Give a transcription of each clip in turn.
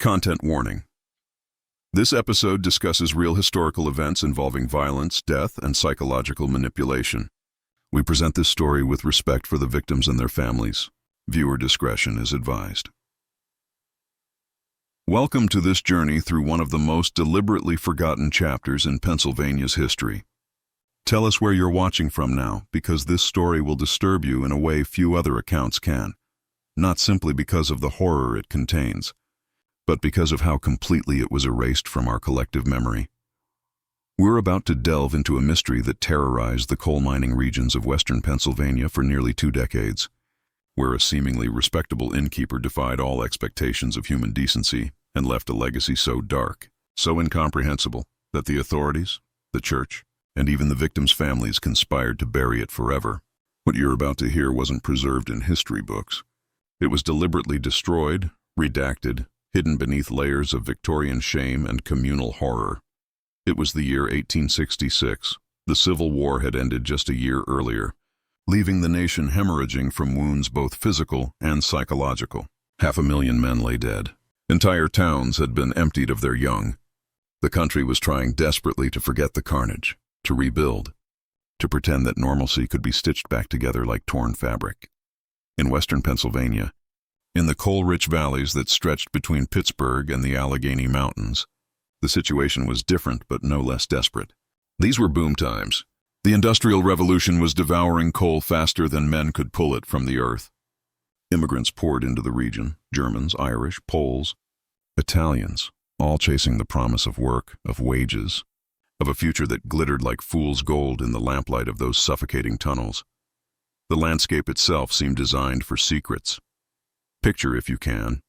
Content warning. This episode discusses real historical events involving violence, death, and psychological manipulation. We present this story with respect for the victims and their families. Viewer discretion is advised. Welcome to this journey through one of the most deliberately forgotten chapters in Pennsylvania's history. Tell us where you're watching from now, because this story will disturb you in a way few other accounts can. Not simply because of the horror it contains, but because of how completely it was erased from our collective memory. We're about to delve into a mystery that terrorized the coal mining regions of western Pennsylvania for nearly 2 decades, where a seemingly respectable innkeeper defied all expectations of human decency and left a legacy so dark, so incomprehensible, that the authorities, the church, and even the victims' families conspired to bury it forever. What you're about to hear wasn't preserved in history books. It was deliberately destroyed, redacted, hidden beneath layers of Victorian shame and communal horror. It was the year 1866. The Civil War had ended just a year earlier, leaving the nation hemorrhaging from wounds both physical and psychological. 500,000 men lay dead. Entire towns had been emptied of their young. The country was trying desperately to forget the carnage, to rebuild, to pretend that normalcy could be stitched back together like torn fabric. In western Pennsylvania, in the coal-rich valleys that stretched between Pittsburgh and the Allegheny Mountains, the situation was different but no less desperate. These were boom times. The Industrial Revolution was devouring coal faster than men could pull it from the earth. Immigrants poured into the region, Germans, Irish, Poles, Italians, all chasing the promise of work, of wages, of a future that glittered like fool's gold in the lamplight of those suffocating tunnels. The landscape itself seemed designed for secrets. Picture, if you can,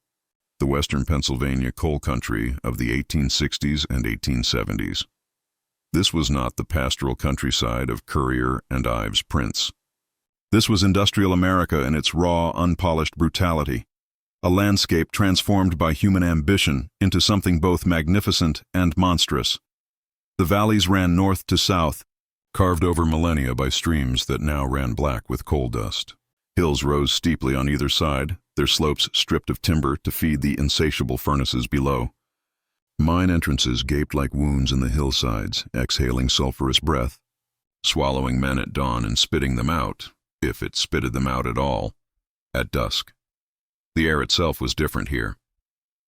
the western Pennsylvania coal country of the 1860s and 1870s. This was not the pastoral countryside of Currier and Ives' Prince. This was industrial America in its raw, unpolished brutality, a landscape transformed by human ambition into something both magnificent and monstrous. The valleys ran north to south, carved over millennia by streams that now ran black with coal dust. Hills rose steeply on either side, their slopes stripped of timber to feed the insatiable furnaces below. Mine entrances gaped like wounds in the hillsides, exhaling sulphurous breath, swallowing men at dawn and spitting them out, if it spitted them out at all, at dusk. The air itself was different here.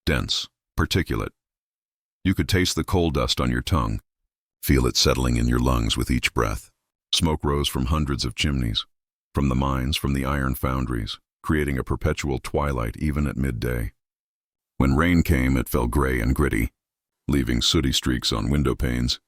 Dense, particulate. You could taste the coal dust on your tongue, feel it settling in your lungs with each breath. Smoke rose from hundreds of chimneys, from the mines, from the iron foundries, creating a perpetual twilight even at midday. When rain came, it fell gray and gritty, leaving sooty streaks on window panes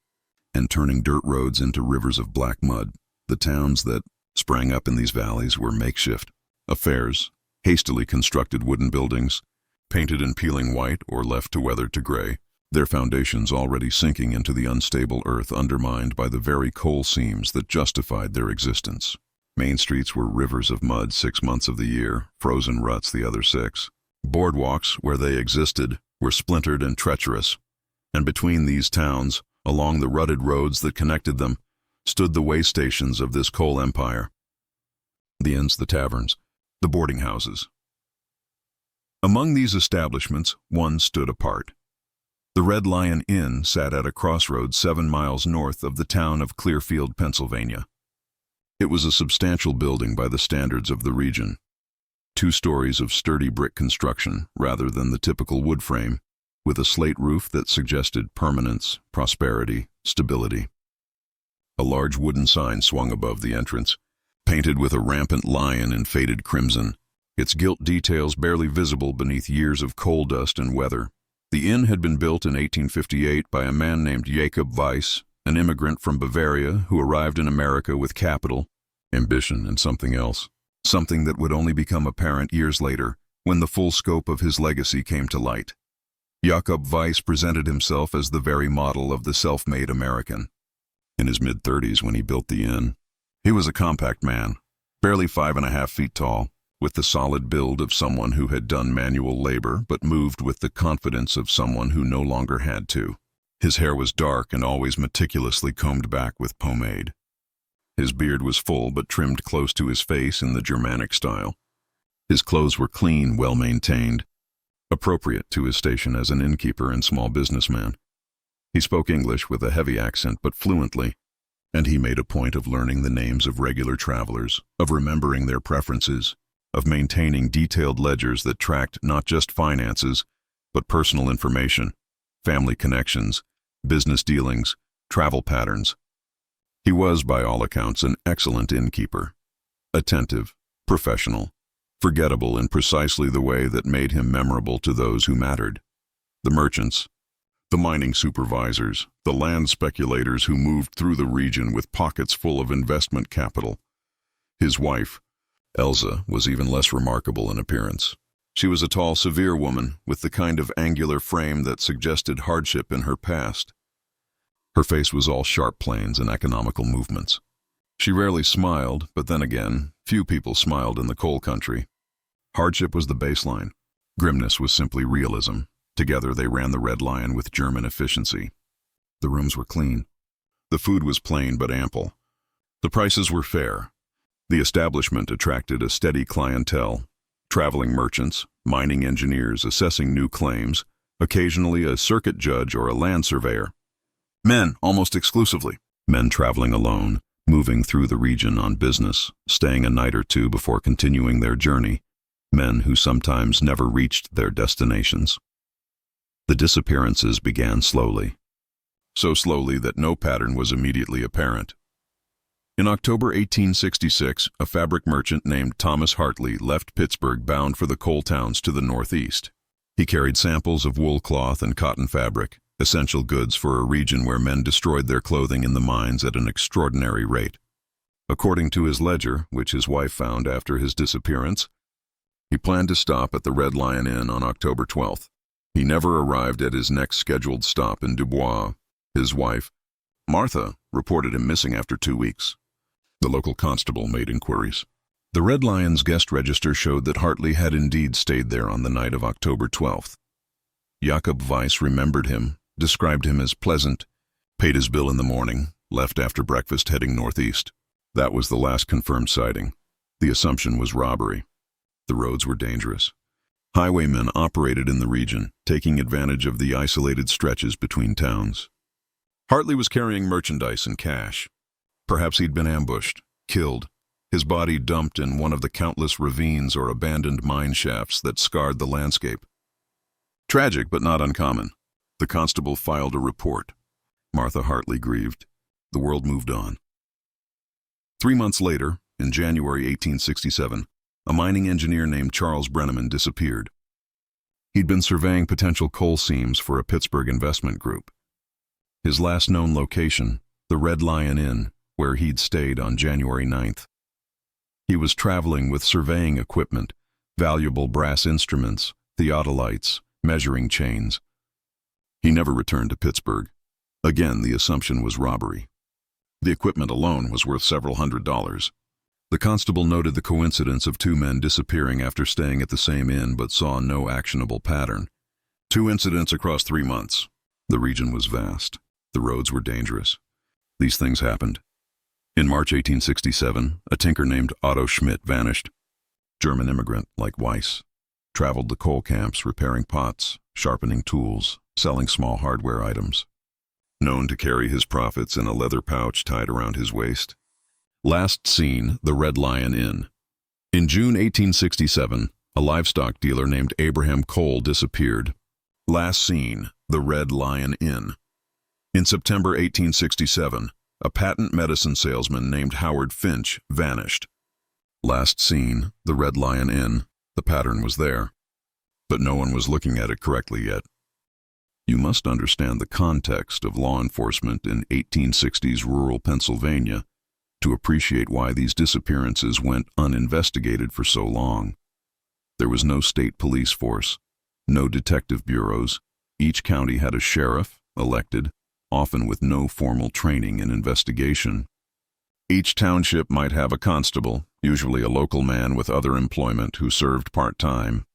and turning dirt roads into rivers of black mud. The towns that sprang up in these valleys were makeshift affairs, hastily constructed wooden buildings, painted and peeling white or left to weather to gray, their foundations already sinking into the unstable earth undermined by the very coal seams that justified their existence. Main streets were rivers of mud 6 months of the year, frozen ruts the other 6. Boardwalks, where they existed, were splintered and treacherous, and between these towns, along the rutted roads that connected them, stood the way stations of this coal empire. The inns, the taverns, the boarding houses. Among these establishments, one stood apart. The Red Lion Inn sat at a crossroads 7 miles north of the town of Clearfield, Pennsylvania. It was a substantial building by the standards of the region. 2 stories of sturdy brick construction rather than the typical wood frame, with a slate roof that suggested permanence, prosperity, stability. A large wooden sign swung above the entrance, painted with a rampant lion in faded crimson, its gilt details barely visible beneath years of coal dust and weather. The inn had been built in 1858 by a man named Jakob Weiss, an immigrant from Bavaria who arrived in America with capital, ambition, and something else. Something that would only become apparent years later, when the full scope of his legacy came to light. Jakob Weiss presented himself as the very model of the self-made American. In his mid-30s when he built the inn, he was a compact man, barely 5.5 feet tall, with the solid build of someone who had done manual labor but moved with the confidence of someone who no longer had to. His hair was dark and always meticulously combed back with pomade. His beard was full but trimmed close to his face in the Germanic style. His clothes were clean, well-maintained, appropriate to his station as an innkeeper and small businessman. He spoke English with a heavy accent but fluently, and he made a point of learning the names of regular travelers, of remembering their preferences, of maintaining detailed ledgers that tracked not just finances, but personal information, family connections, business dealings, travel patterns. He was, by all accounts, an excellent innkeeper, attentive, professional, forgettable in precisely the way that made him memorable to those who mattered. The merchants, the mining supervisors, the land speculators who moved through the region with pockets full of investment capital. His wife, Elsa, was even less remarkable in appearance. She was a tall, severe woman with the kind of angular frame that suggested hardship in her past. Her face was all sharp planes and economical movements. She rarely smiled, but then again, few people smiled in the coal country. Hardship was the baseline. Grimness was simply realism. Together they ran the Red Lion with German efficiency. The rooms were clean. The food was plain but ample. The prices were fair. The establishment attracted a steady clientele, traveling merchants, mining engineers assessing new claims, occasionally a circuit judge or a land surveyor. Men, almost exclusively. Men traveling alone, moving through the region on business, staying a night or two before continuing their journey. Men who sometimes never reached their destinations. The disappearances began slowly. So slowly that no pattern was immediately apparent. In October 1866, a fabric merchant named Thomas Hartley left Pittsburgh bound for the coal towns to the northeast. He carried samples of wool cloth and cotton fabric, essential goods for a region where men destroyed their clothing in the mines at an extraordinary rate. According to his ledger, which his wife found after his disappearance, he planned to stop at the Red Lion Inn on October 12th. He never arrived at his next scheduled stop in Dubois. His wife, Martha, reported him missing after 2 weeks. The local constable made inquiries. The Red Lion's guest register showed that Hartley had indeed stayed there on the night of October 12th. Jakob Weiss remembered him, described him as pleasant, paid his bill in the morning, left after breakfast heading northeast. That was the last confirmed sighting. The assumption was robbery. The roads were dangerous. Highwaymen operated in the region, taking advantage of the isolated stretches between towns. Hartley was carrying merchandise and cash. Perhaps he'd been ambushed, killed, his body dumped in one of the countless ravines or abandoned mine shafts that scarred the landscape. Tragic, but not uncommon. The constable filed a report. Martha Hartley grieved. The world moved on. 3 months later, in January 1867, a mining engineer named Charles Brenneman disappeared. He'd been surveying potential coal seams for a Pittsburgh investment group. His last known location, the Red Lion Inn, where he'd stayed on January 9th. He was traveling with surveying equipment, valuable brass instruments, theodolites, measuring chains. He never returned to Pittsburgh. Again, the assumption was robbery. The equipment alone was worth several $100s. The constable noted the coincidence of 2 men disappearing after staying at the same inn but saw no actionable pattern. 2 incidents across 3 months. The region was vast. The roads were dangerous. These things happened. In March 1867, a tinker named Otto Schmidt vanished. German immigrant like Weiss. Traveled the coal camps repairing pots, sharpening tools, selling small hardware items. Known to carry his profits in a leather pouch tied around his waist. Last seen, the Red Lion Inn. In June 1867, a livestock dealer named Abraham Cole disappeared. Last seen, the Red Lion Inn. In September 1867, a patent medicine salesman named Howard Finch vanished. Last seen, the Red Lion Inn. The pattern was there, but no one was looking at it correctly yet. You must understand the context of law enforcement in 1860s rural Pennsylvania to appreciate why these disappearances went uninvestigated for so long. There was no state police force, no detective bureaus. Each county had a sheriff, elected, often with no formal training in investigation. Each township might have a constable, usually a local man with other employment who served part-time.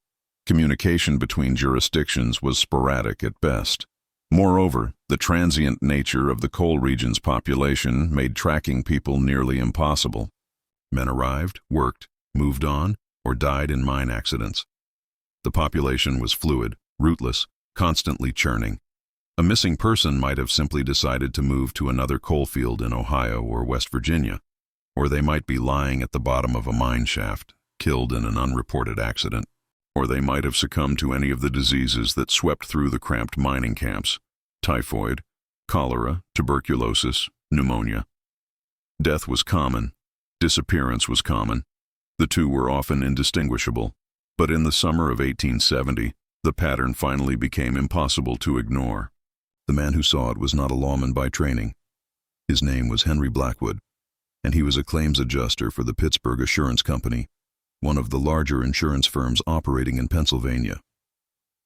Communication between jurisdictions was sporadic at best. Moreover, the transient nature of the coal region's population made tracking people nearly impossible. Men arrived, worked, moved on, or died in mine accidents. The population was fluid, rootless, constantly churning. A missing person might have simply decided to move to another coalfield in Ohio or West Virginia, or they might be lying at the bottom of a mine shaft, killed in an unreported accident, or they might have succumbed to any of the diseases that swept through the cramped mining camps: typhoid, cholera, tuberculosis, pneumonia. Death was common. Disappearance was common. The two were often indistinguishable. But in the summer of 1870, the pattern finally became impossible to ignore. The man who saw it was not a lawman by training. His name was Henry Blackwood, and he was a claims adjuster for the Pittsburgh Assurance Company, one of the larger insurance firms operating in Pennsylvania.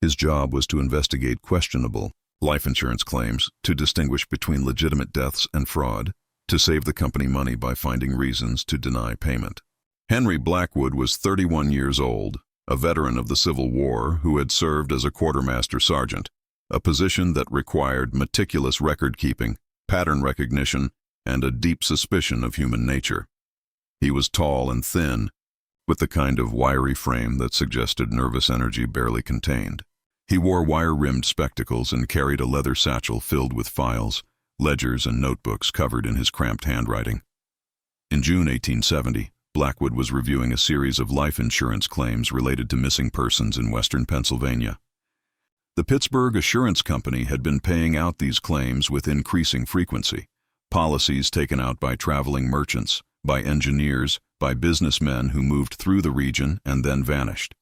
His job was to investigate questionable life insurance claims, to distinguish between legitimate deaths and fraud, to save the company money by finding reasons to deny payment. Henry Blackwood was 31 years old, a veteran of the Civil War who had served as a quartermaster sergeant, a position that required meticulous record-keeping, pattern recognition, and a deep suspicion of human nature. He was tall and thin, with the kind of wiry frame that suggested nervous energy barely contained. He wore wire-rimmed spectacles and carried a leather satchel filled with files, ledgers, and notebooks covered in his cramped handwriting. In June 1870, Blackwood was reviewing a series of life insurance claims related to missing persons in western Pennsylvania. The Pittsburgh Assurance Company had been paying out these claims with increasing frequency, policies taken out by traveling merchants, by engineers, by businessmen who moved through the region and then vanished.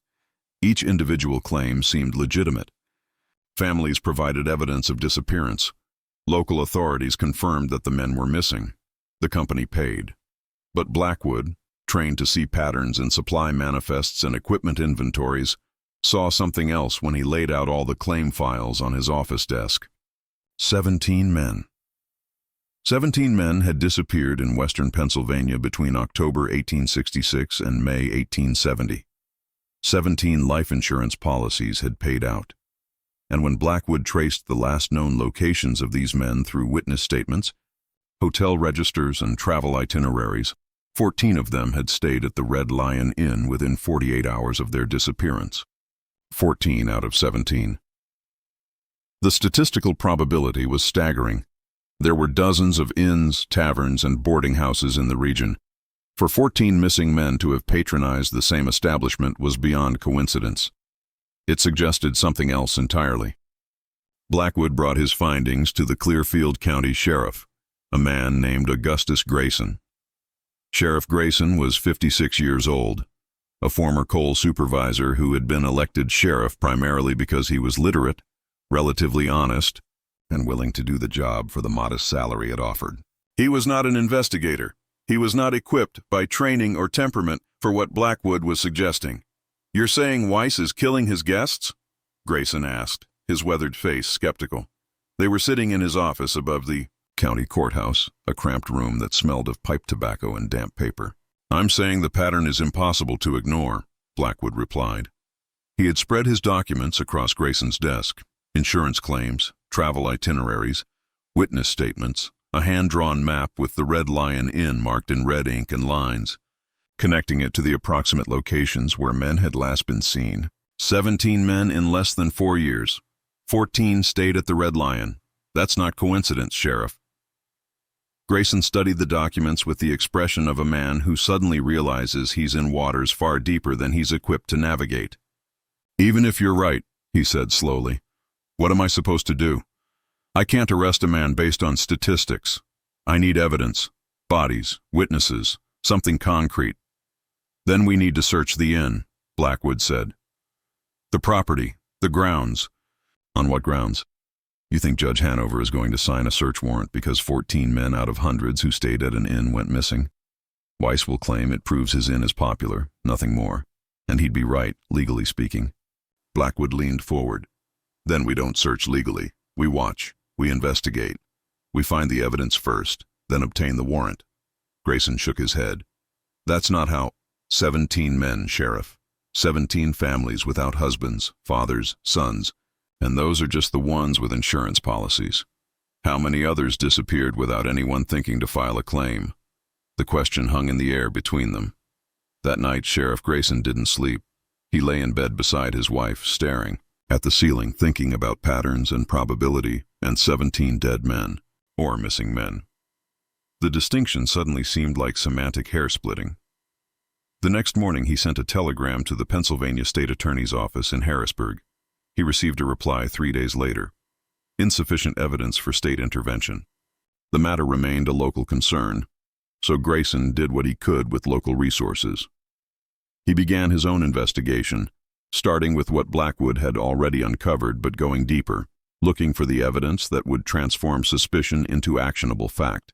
Each individual claim seemed legitimate. Families provided evidence of disappearance. Local authorities confirmed that the men were missing. The company paid. But Blackwood, trained to see patterns in supply manifests and equipment inventories, saw something else when he laid out all the claim files on his office desk. 17 men. 17 men had disappeared in western Pennsylvania between October 1866 and May 1870. 17 life insurance policies had paid out. And when Blackwood traced the last known locations of these men through witness statements, hotel registers, and travel itineraries, 14 of them had stayed at the Red Lion Inn within 48 hours of their disappearance. 14 out of 17. The statistical probability was staggering. There were dozens of inns, taverns, and boarding houses in the region. For 14 missing men to have patronized the same establishment was beyond coincidence. It suggested something else entirely. Blackwood brought his findings to the Clearfield County Sheriff, a man named Augustus Grayson. Sheriff Grayson was 56 years old, a former coal supervisor who had been elected sheriff primarily because he was literate, relatively honest, and willing to do the job for the modest salary it offered. He was not an investigator. He was not equipped by training or temperament for what Blackwood was suggesting. "You're saying Weiss is killing his guests?" Grayson asked, his weathered face skeptical. They were sitting in his office above the county courthouse, a cramped room that smelled of pipe tobacco and damp paper. "I'm saying the pattern is impossible to ignore," Blackwood replied. He had spread his documents across Grayson's desk: insurance claims, travel itineraries, witness statements, a hand-drawn map with the Red Lion Inn marked in red ink and lines, connecting it to the approximate locations where men had last been seen. 17 men in less than 4 years. 14 stayed at the Red Lion. That's not coincidence, Sheriff. Grayson studied the documents with the expression of a man who suddenly realizes he's in waters far deeper than he's equipped to navigate. "Even if you're right," he said slowly, "what am I supposed to do? I can't arrest a man based on statistics. I need evidence, bodies, witnesses, something concrete." "Then we need to search the inn," Blackwood said. "The property, the grounds." "On what grounds? You think Judge Hanover is going to sign a search warrant because 14 men out of hundreds who stayed at an inn went missing? Weiss will claim it proves his inn is popular, nothing more. And he'd be right, legally speaking." Blackwood leaned forward. "Then we don't search legally. We watch. We investigate. We find the evidence first, then obtain the warrant." Grayson shook his head. "That's not how—" 17 men, Sheriff. 17 families without husbands, fathers, sons. And those are just the ones with insurance policies. How many others disappeared without anyone thinking to file a claim? The question hung in the air between them. That night, Sheriff Grayson didn't sleep. He lay in bed beside his wife, staring at the ceiling, thinking about patterns and probability and 17 dead men, or missing men. The distinction suddenly seemed like semantic hair-splitting. The next morning he sent a telegram to the Pennsylvania State Attorney's office in Harrisburg. He received a reply 3 days later. Insufficient evidence for state intervention. The matter remained a local concern, so Grayson did what he could with local resources. He began his own investigation, starting with what Blackwood had already uncovered but going deeper, looking for the evidence that would transform suspicion into actionable fact.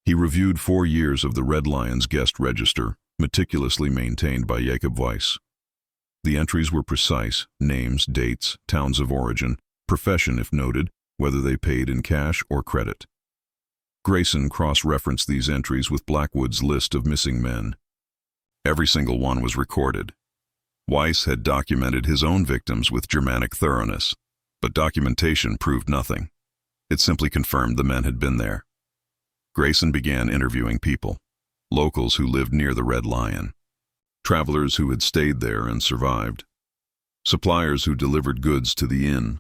He reviewed 4 years of the Red Lion's guest register, meticulously maintained by Jakob Weiss. The entries were precise: names, dates, towns of origin, profession if noted, whether they paid in cash or credit. Grayson cross-referenced these entries with Blackwood's list of missing men. Every single one was recorded. Weiss had documented his own victims with Germanic thoroughness, but documentation proved nothing. It simply confirmed the men had been there. Grayson began interviewing people, locals who lived near the Red Lion, travelers who had stayed there and survived, suppliers who delivered goods to the inn.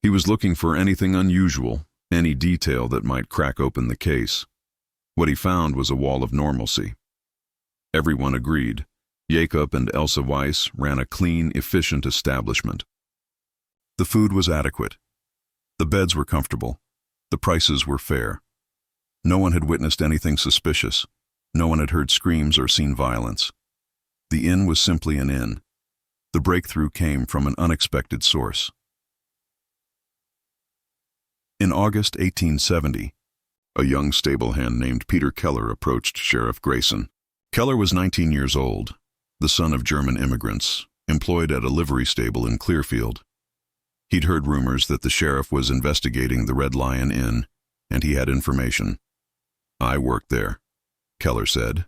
He was looking for anything unusual, any detail that might crack open the case. What he found was a wall of normalcy. Everyone agreed. Jakob and Elsa Weiss ran a clean, efficient establishment. The food was adequate. The beds were comfortable. The prices were fair. No one had witnessed anything suspicious. No one had heard screams or seen violence. The inn was simply an inn. The breakthrough came from an unexpected source. In August 1870, a young stable hand named Peter Keller approached Sheriff Grayson. Keller was 19 years old, the son of German immigrants, employed at a livery stable in Clearfield. He'd heard rumors that the sheriff was investigating the Red Lion Inn, and he had information. "I worked there," Keller said,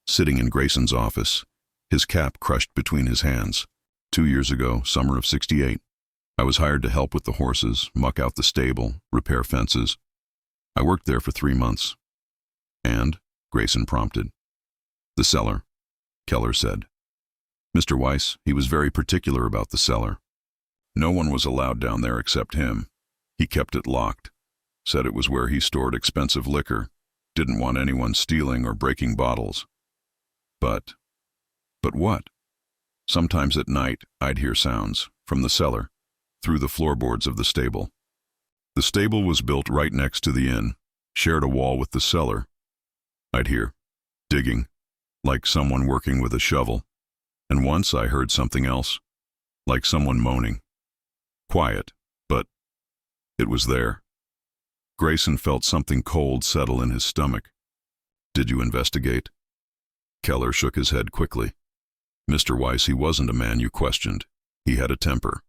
sitting in Grayson's office, his cap crushed between his hands. 2 years ago, summer of '68. I was hired to help with the horses, muck out the stable, repair fences. I worked there for 3 months. "And?" Grayson prompted. "The cellar," Keller said. "Mr. Weiss, he was very particular about the cellar. No one was allowed down there except him. He kept it locked, said it was where he stored expensive liquor, didn't want anyone stealing or breaking bottles. But what? Sometimes at night, I'd hear sounds from the cellar, through the floorboards of the stable. The stable was built right next to the inn, shared a wall with the cellar. I'd hear digging, like someone working with a shovel. And once I heard something else, like someone moaning. Quiet, but it was there." Grayson felt something cold settle in his stomach. "Did you investigate?" Keller shook his head quickly. "Mr. Weiss, he wasn't a man you questioned. He had a temper.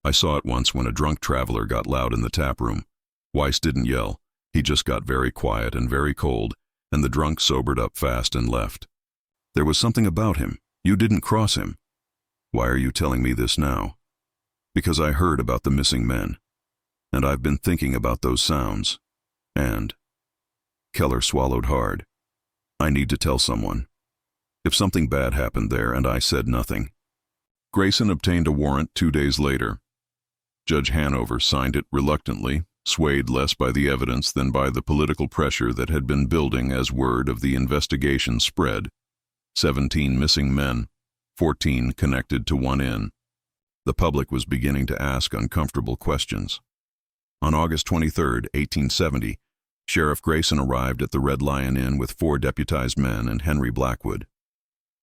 I saw it once when a drunk traveler got loud in the tap room. Weiss didn't yell. He just got very quiet and very cold, and the drunk sobered up fast and left. There was something about him. You didn't cross him. Why are you telling me this now?" "Because I heard about the missing men, and I've been thinking about those sounds, and—" Keller swallowed hard. "I need to tell someone. If something bad happened there and I said nothing." Grayson obtained a warrant 2 days later. Judge Hanover signed it reluctantly, swayed less by the evidence than by the political pressure that had been building as word of the investigation spread. 17 missing men, 14 connected to one inn. The public was beginning to ask uncomfortable questions. On August 23, 1870, Sheriff Grayson arrived at the Red Lion Inn with 4 deputized men and Henry Blackwood.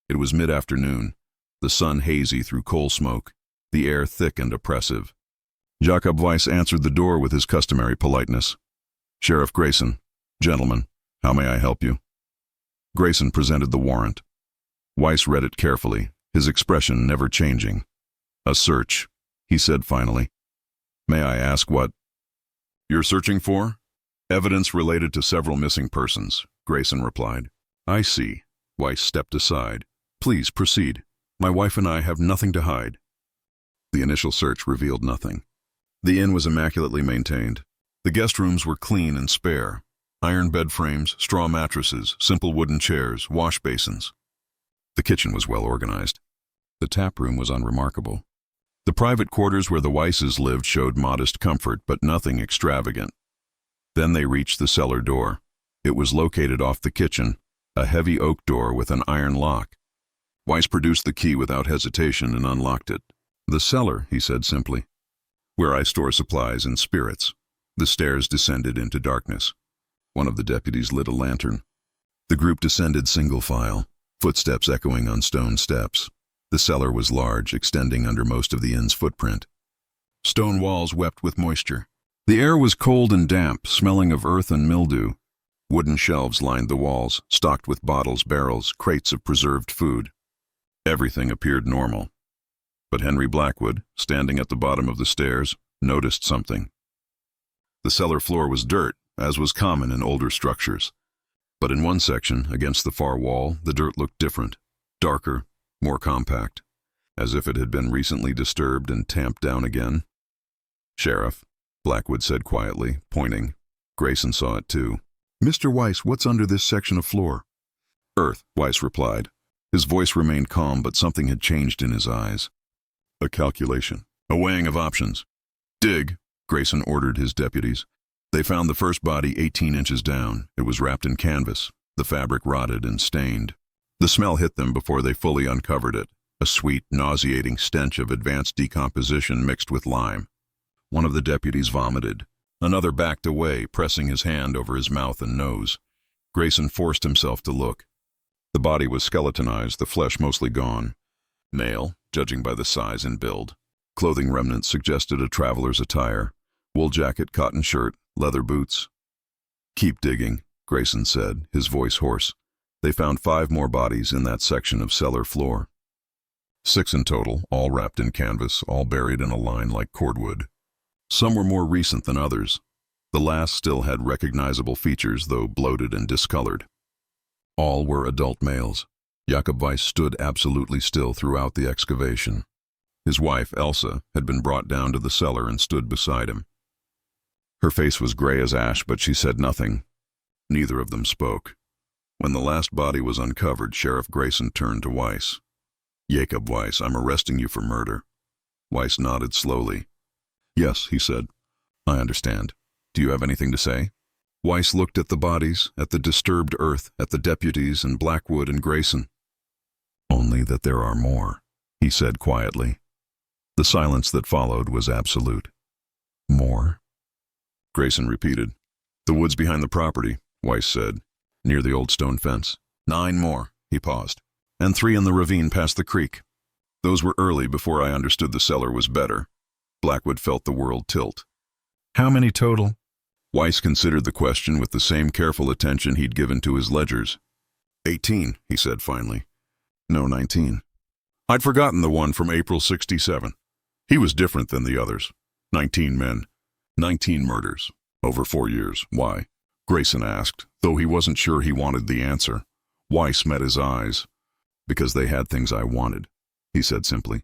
It was mid-afternoon, the sun hazy through coal smoke, the air thick and oppressive. Jakob Weiss answered the door with his customary politeness. "Sheriff Grayson, gentlemen, how may I help you?" Grayson presented the warrant. Weiss read it carefully, his expression never changing. "A search," he said finally. "May I ask what you're searching for?" "Evidence related to several missing persons," Grayson replied. "I see." Weiss stepped aside. "Please proceed. My wife and I have nothing to hide." The initial search revealed nothing. The inn was immaculately maintained. The guest rooms were clean and spare. Iron bed frames, straw mattresses, simple wooden chairs, wash basins. The kitchen was well organized. The taproom was unremarkable. The private quarters where the Weisses lived showed modest comfort, but nothing extravagant. Then they reached the cellar door. It was located off the kitchen, a heavy oak door with an iron lock. Weiss produced the key without hesitation and unlocked it. "The cellar," he said simply, "where I store supplies and spirits." The stairs descended into darkness. One of the deputies lit a lantern. The group descended single file, footsteps echoing on stone steps. The cellar was large, extending under most of the inn's footprint. Stone walls wept with moisture. The air was cold and damp, smelling of earth and mildew. Wooden shelves lined the walls, stocked with bottles, barrels, crates of preserved food. Everything appeared normal. But Henry Blackwood, standing at the bottom of the stairs, noticed something. The cellar floor was dirt, as was common in older structures. But in one section, against the far wall, the dirt looked different, darker, more compact, as if it had been recently disturbed and tamped down again. "Sheriff," Blackwood said quietly, pointing. Grayson saw it too. "Mr. Weiss, what's under this section of floor?" "Earth," Weiss replied. His voice remained calm, but something had changed in his eyes. "A calculation, a weighing of options." "Dig," Grayson ordered his deputies. They found the first body 18 inches down. It was wrapped in canvas, the fabric rotted and stained. The smell hit them before they fully uncovered it, a sweet, nauseating stench of advanced decomposition mixed with lime. One of the deputies vomited. Another backed away, pressing his hand over his mouth and nose. Grayson forced himself to look. The body was skeletonized, the flesh mostly gone. Male, judging by the size and build. Clothing remnants suggested a traveler's attire. Wool jacket, cotton shirt, leather boots. "Keep digging," Grayson said, his voice hoarse. They found 5 more bodies in that section of cellar floor. 6 in total, all wrapped in canvas, all buried in a line like cordwood. Some were more recent than others. The last still had recognizable features, though bloated and discolored. All were adult males. Jakob Weiss stood absolutely still throughout the excavation. His wife, Elsa, had been brought down to the cellar and stood beside him. Her face was gray as ash, but she said nothing. Neither of them spoke. When the last body was uncovered, Sheriff Grayson turned to Weiss. "Jakob Weiss, I'm arresting you for murder." Weiss nodded slowly. "Yes," he said. "I understand. Do you have anything to say?" Weiss looked at the bodies, at the disturbed earth, at the deputies and Blackwood and Grayson. "Only that there are more," he said quietly. The silence that followed was absolute. "More?" Grayson repeated. "The woods behind the property," Weiss said, "near the old stone fence. 9 more," he paused, "and 3 in the ravine past the creek. Those were early, before I understood the cellar was better." Blackwood felt the world tilt. "How many total?" Weiss considered the question with the same careful attention he'd given to his ledgers. 18, he said finally. "No, 19. I'd forgotten the one from April '67. He was different than the others. 19 men. 19 murders. Over 4 years. Why?" Grayson asked, though he wasn't sure he wanted the answer. Weiss met his eyes. "Because they had things I wanted," he said simply.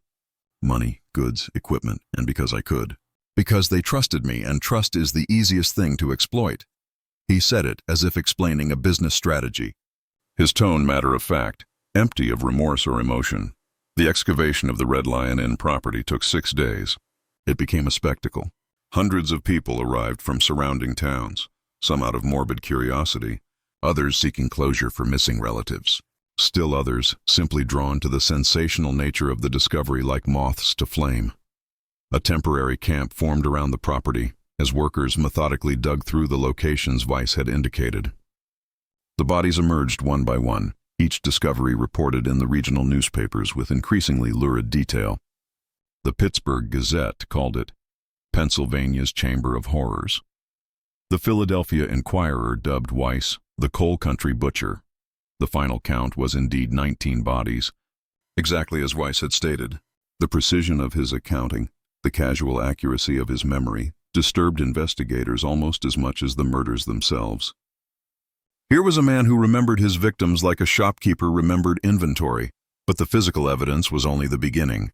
"Money, goods, equipment, and because I could. Because they trusted me, and trust is the easiest thing to exploit." He said it as if explaining a business strategy. His tone matter-of-fact, empty of remorse or emotion. The excavation of the Red Lion Inn property took 6 days. It became a spectacle. Hundreds of people arrived from surrounding towns, some out of morbid curiosity, others seeking closure for missing relatives. Still others simply drawn to the sensational nature of the discovery like moths to flame. A temporary camp formed around the property as workers methodically dug through the locations Weiss had indicated. The bodies emerged one by one, each discovery reported in the regional newspapers with increasingly lurid detail. The Pittsburgh Gazette called it Pennsylvania's Chamber of Horrors. The Philadelphia Inquirer dubbed Weiss the Coal Country Butcher. The final count was indeed 19 bodies, exactly as Weiss had stated. The precision of his accounting, the casual accuracy of his memory, disturbed investigators almost as much as the murders themselves. Here was a man who remembered his victims like a shopkeeper remembered inventory, but the physical evidence was only the beginning.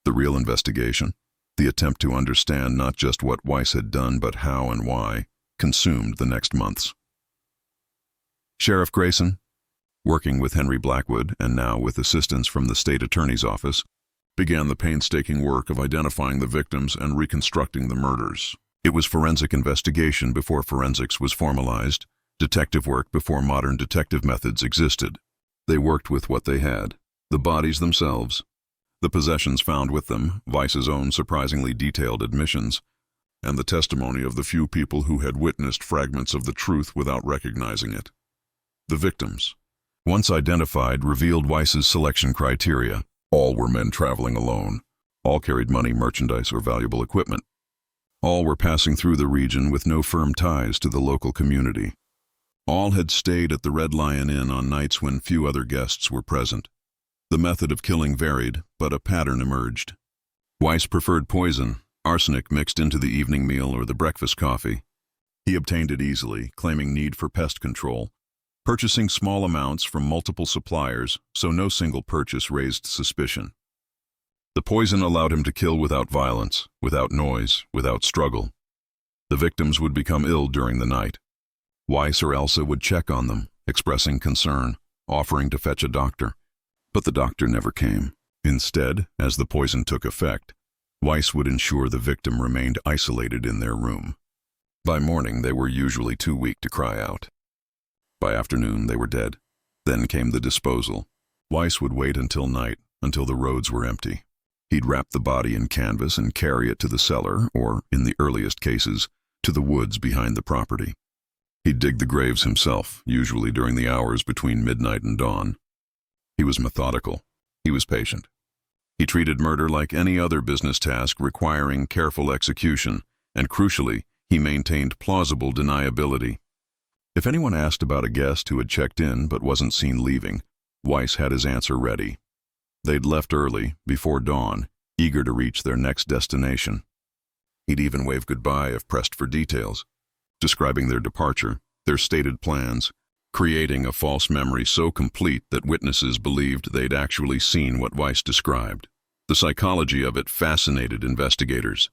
The real investigation, the attempt to understand not just what Weiss had done but how and why, consumed the next months. "Sheriff Grayson, working with Henry Blackwood and now with assistance from the state attorney's office, began the painstaking work of identifying the victims and reconstructing the murders. It was forensic investigation before forensics was formalized, detective work before modern detective methods existed. They worked with what they had, the bodies themselves, the possessions found with them, Weiss's own surprisingly detailed admissions, and the testimony of the few people who had witnessed fragments of the truth without recognizing it. The victims, once identified, revealed Weiss's selection criteria. All were men traveling alone. All carried money, merchandise, or valuable equipment. All were passing through the region with no firm ties to the local community. All had stayed at the Red Lion Inn on nights when few other guests were present. The method of killing varied, but a pattern emerged. Weiss preferred poison, arsenic mixed into the evening meal or the breakfast coffee. He obtained it easily, claiming need for pest control, purchasing small amounts from multiple suppliers, so no single purchase raised suspicion. The poison allowed him to kill without violence, without noise, without struggle. The victims would become ill during the night. Weiss or Elsa would check on them, expressing concern, offering to fetch a doctor. But the doctor never came. Instead, as the poison took effect, Weiss would ensure the victim remained isolated in their room. By morning, they were usually too weak to cry out. By afternoon, they were dead. Then came the disposal. Weiss would wait until night, until the roads were empty. He'd wrap the body in canvas and carry it to the cellar, or, in the earliest cases, to the woods behind the property. He'd dig the graves himself, usually during the hours between midnight and dawn. He was methodical. He was patient. He treated murder like any other business task requiring careful execution, and crucially, he maintained plausible deniability. If anyone asked about a guest who had checked in but wasn't seen leaving, Weiss had his answer ready. They'd left early, before dawn, eager to reach their next destination. He'd even wave goodbye if pressed for details, describing their departure, their stated plans, creating a false memory so complete that witnesses believed they'd actually seen what Weiss described. The psychology of it fascinated investigators.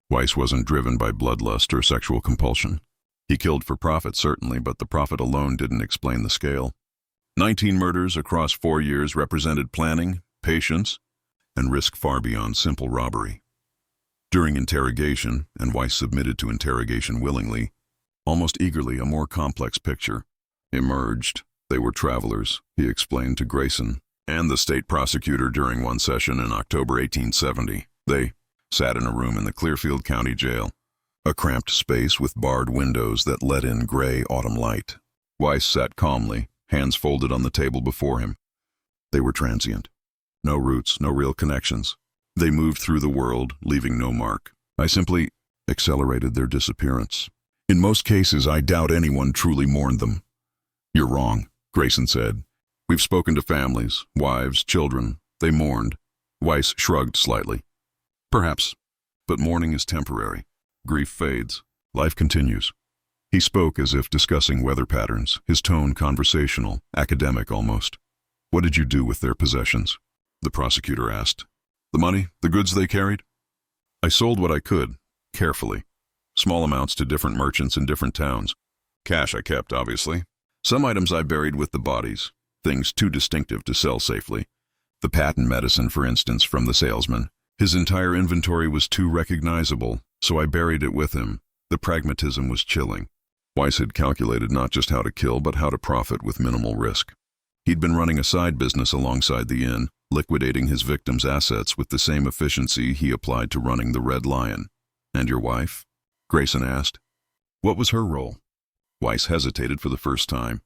Weiss wasn't driven by bloodlust or sexual compulsion. He killed for profit, certainly, but the profit alone didn't explain the scale. 19 murders across 4 years represented planning, patience, and risk far beyond simple robbery. During interrogation, and Weiss submitted to interrogation willingly, almost eagerly, a more complex picture emerged. They were travelers, he explained to Grayson and the state prosecutor during one session in October 1870. They sat in a room in the Clearfield County jail, a cramped space with barred windows that let in gray autumn light. Weiss sat calmly, hands folded on the table before him. They were transient. No roots, no real connections. They moved through the world, leaving no mark. I simply accelerated their disappearance. In most cases, I doubt anyone truly mourned them. You're wrong, Grayson said. We've spoken to families, wives, children. They mourned. Weiss shrugged slightly. Perhaps, but mourning is temporary. Grief fades. Life continues. He spoke as if discussing weather patterns, his tone conversational, academic almost. What did you do with their possessions? The prosecutor asked. The money, the goods they carried? I sold what I could, carefully. Small amounts to different merchants in different towns. Cash I kept, obviously. Some items I buried with the bodies, things too distinctive to sell safely. The patent medicine, for instance, from the salesman. His entire inventory was too recognizable, so I buried it with him. The pragmatism was chilling. Weiss had calculated not just how to kill, but how to profit with minimal risk. He'd been running a side business alongside the inn, liquidating his victims' assets with the same efficiency he applied to running the Red Lion. And your wife? Grayson asked. What was her role? Weiss hesitated for the first time.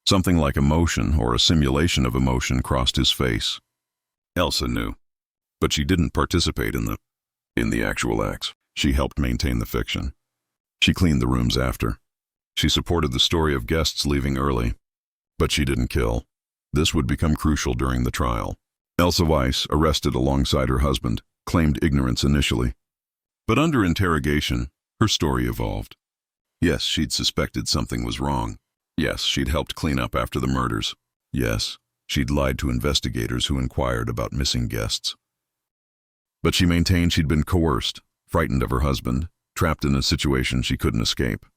Something like emotion or a simulation of emotion crossed his face. Elsa knew, but she didn't participate in the actual acts. She helped maintain the fiction. She cleaned the rooms after. She supported the story of guests leaving early, but she didn't kill. This would become crucial during the trial. Elsa Weiss, arrested alongside her husband, claimed ignorance initially. But under interrogation, her story evolved. Yes, she'd suspected something was wrong. Yes, she'd helped clean up after the murders. Yes, she'd lied to investigators who inquired about missing guests. But she maintained she'd been coerced, frightened of her husband, trapped in a situation she couldn't escape.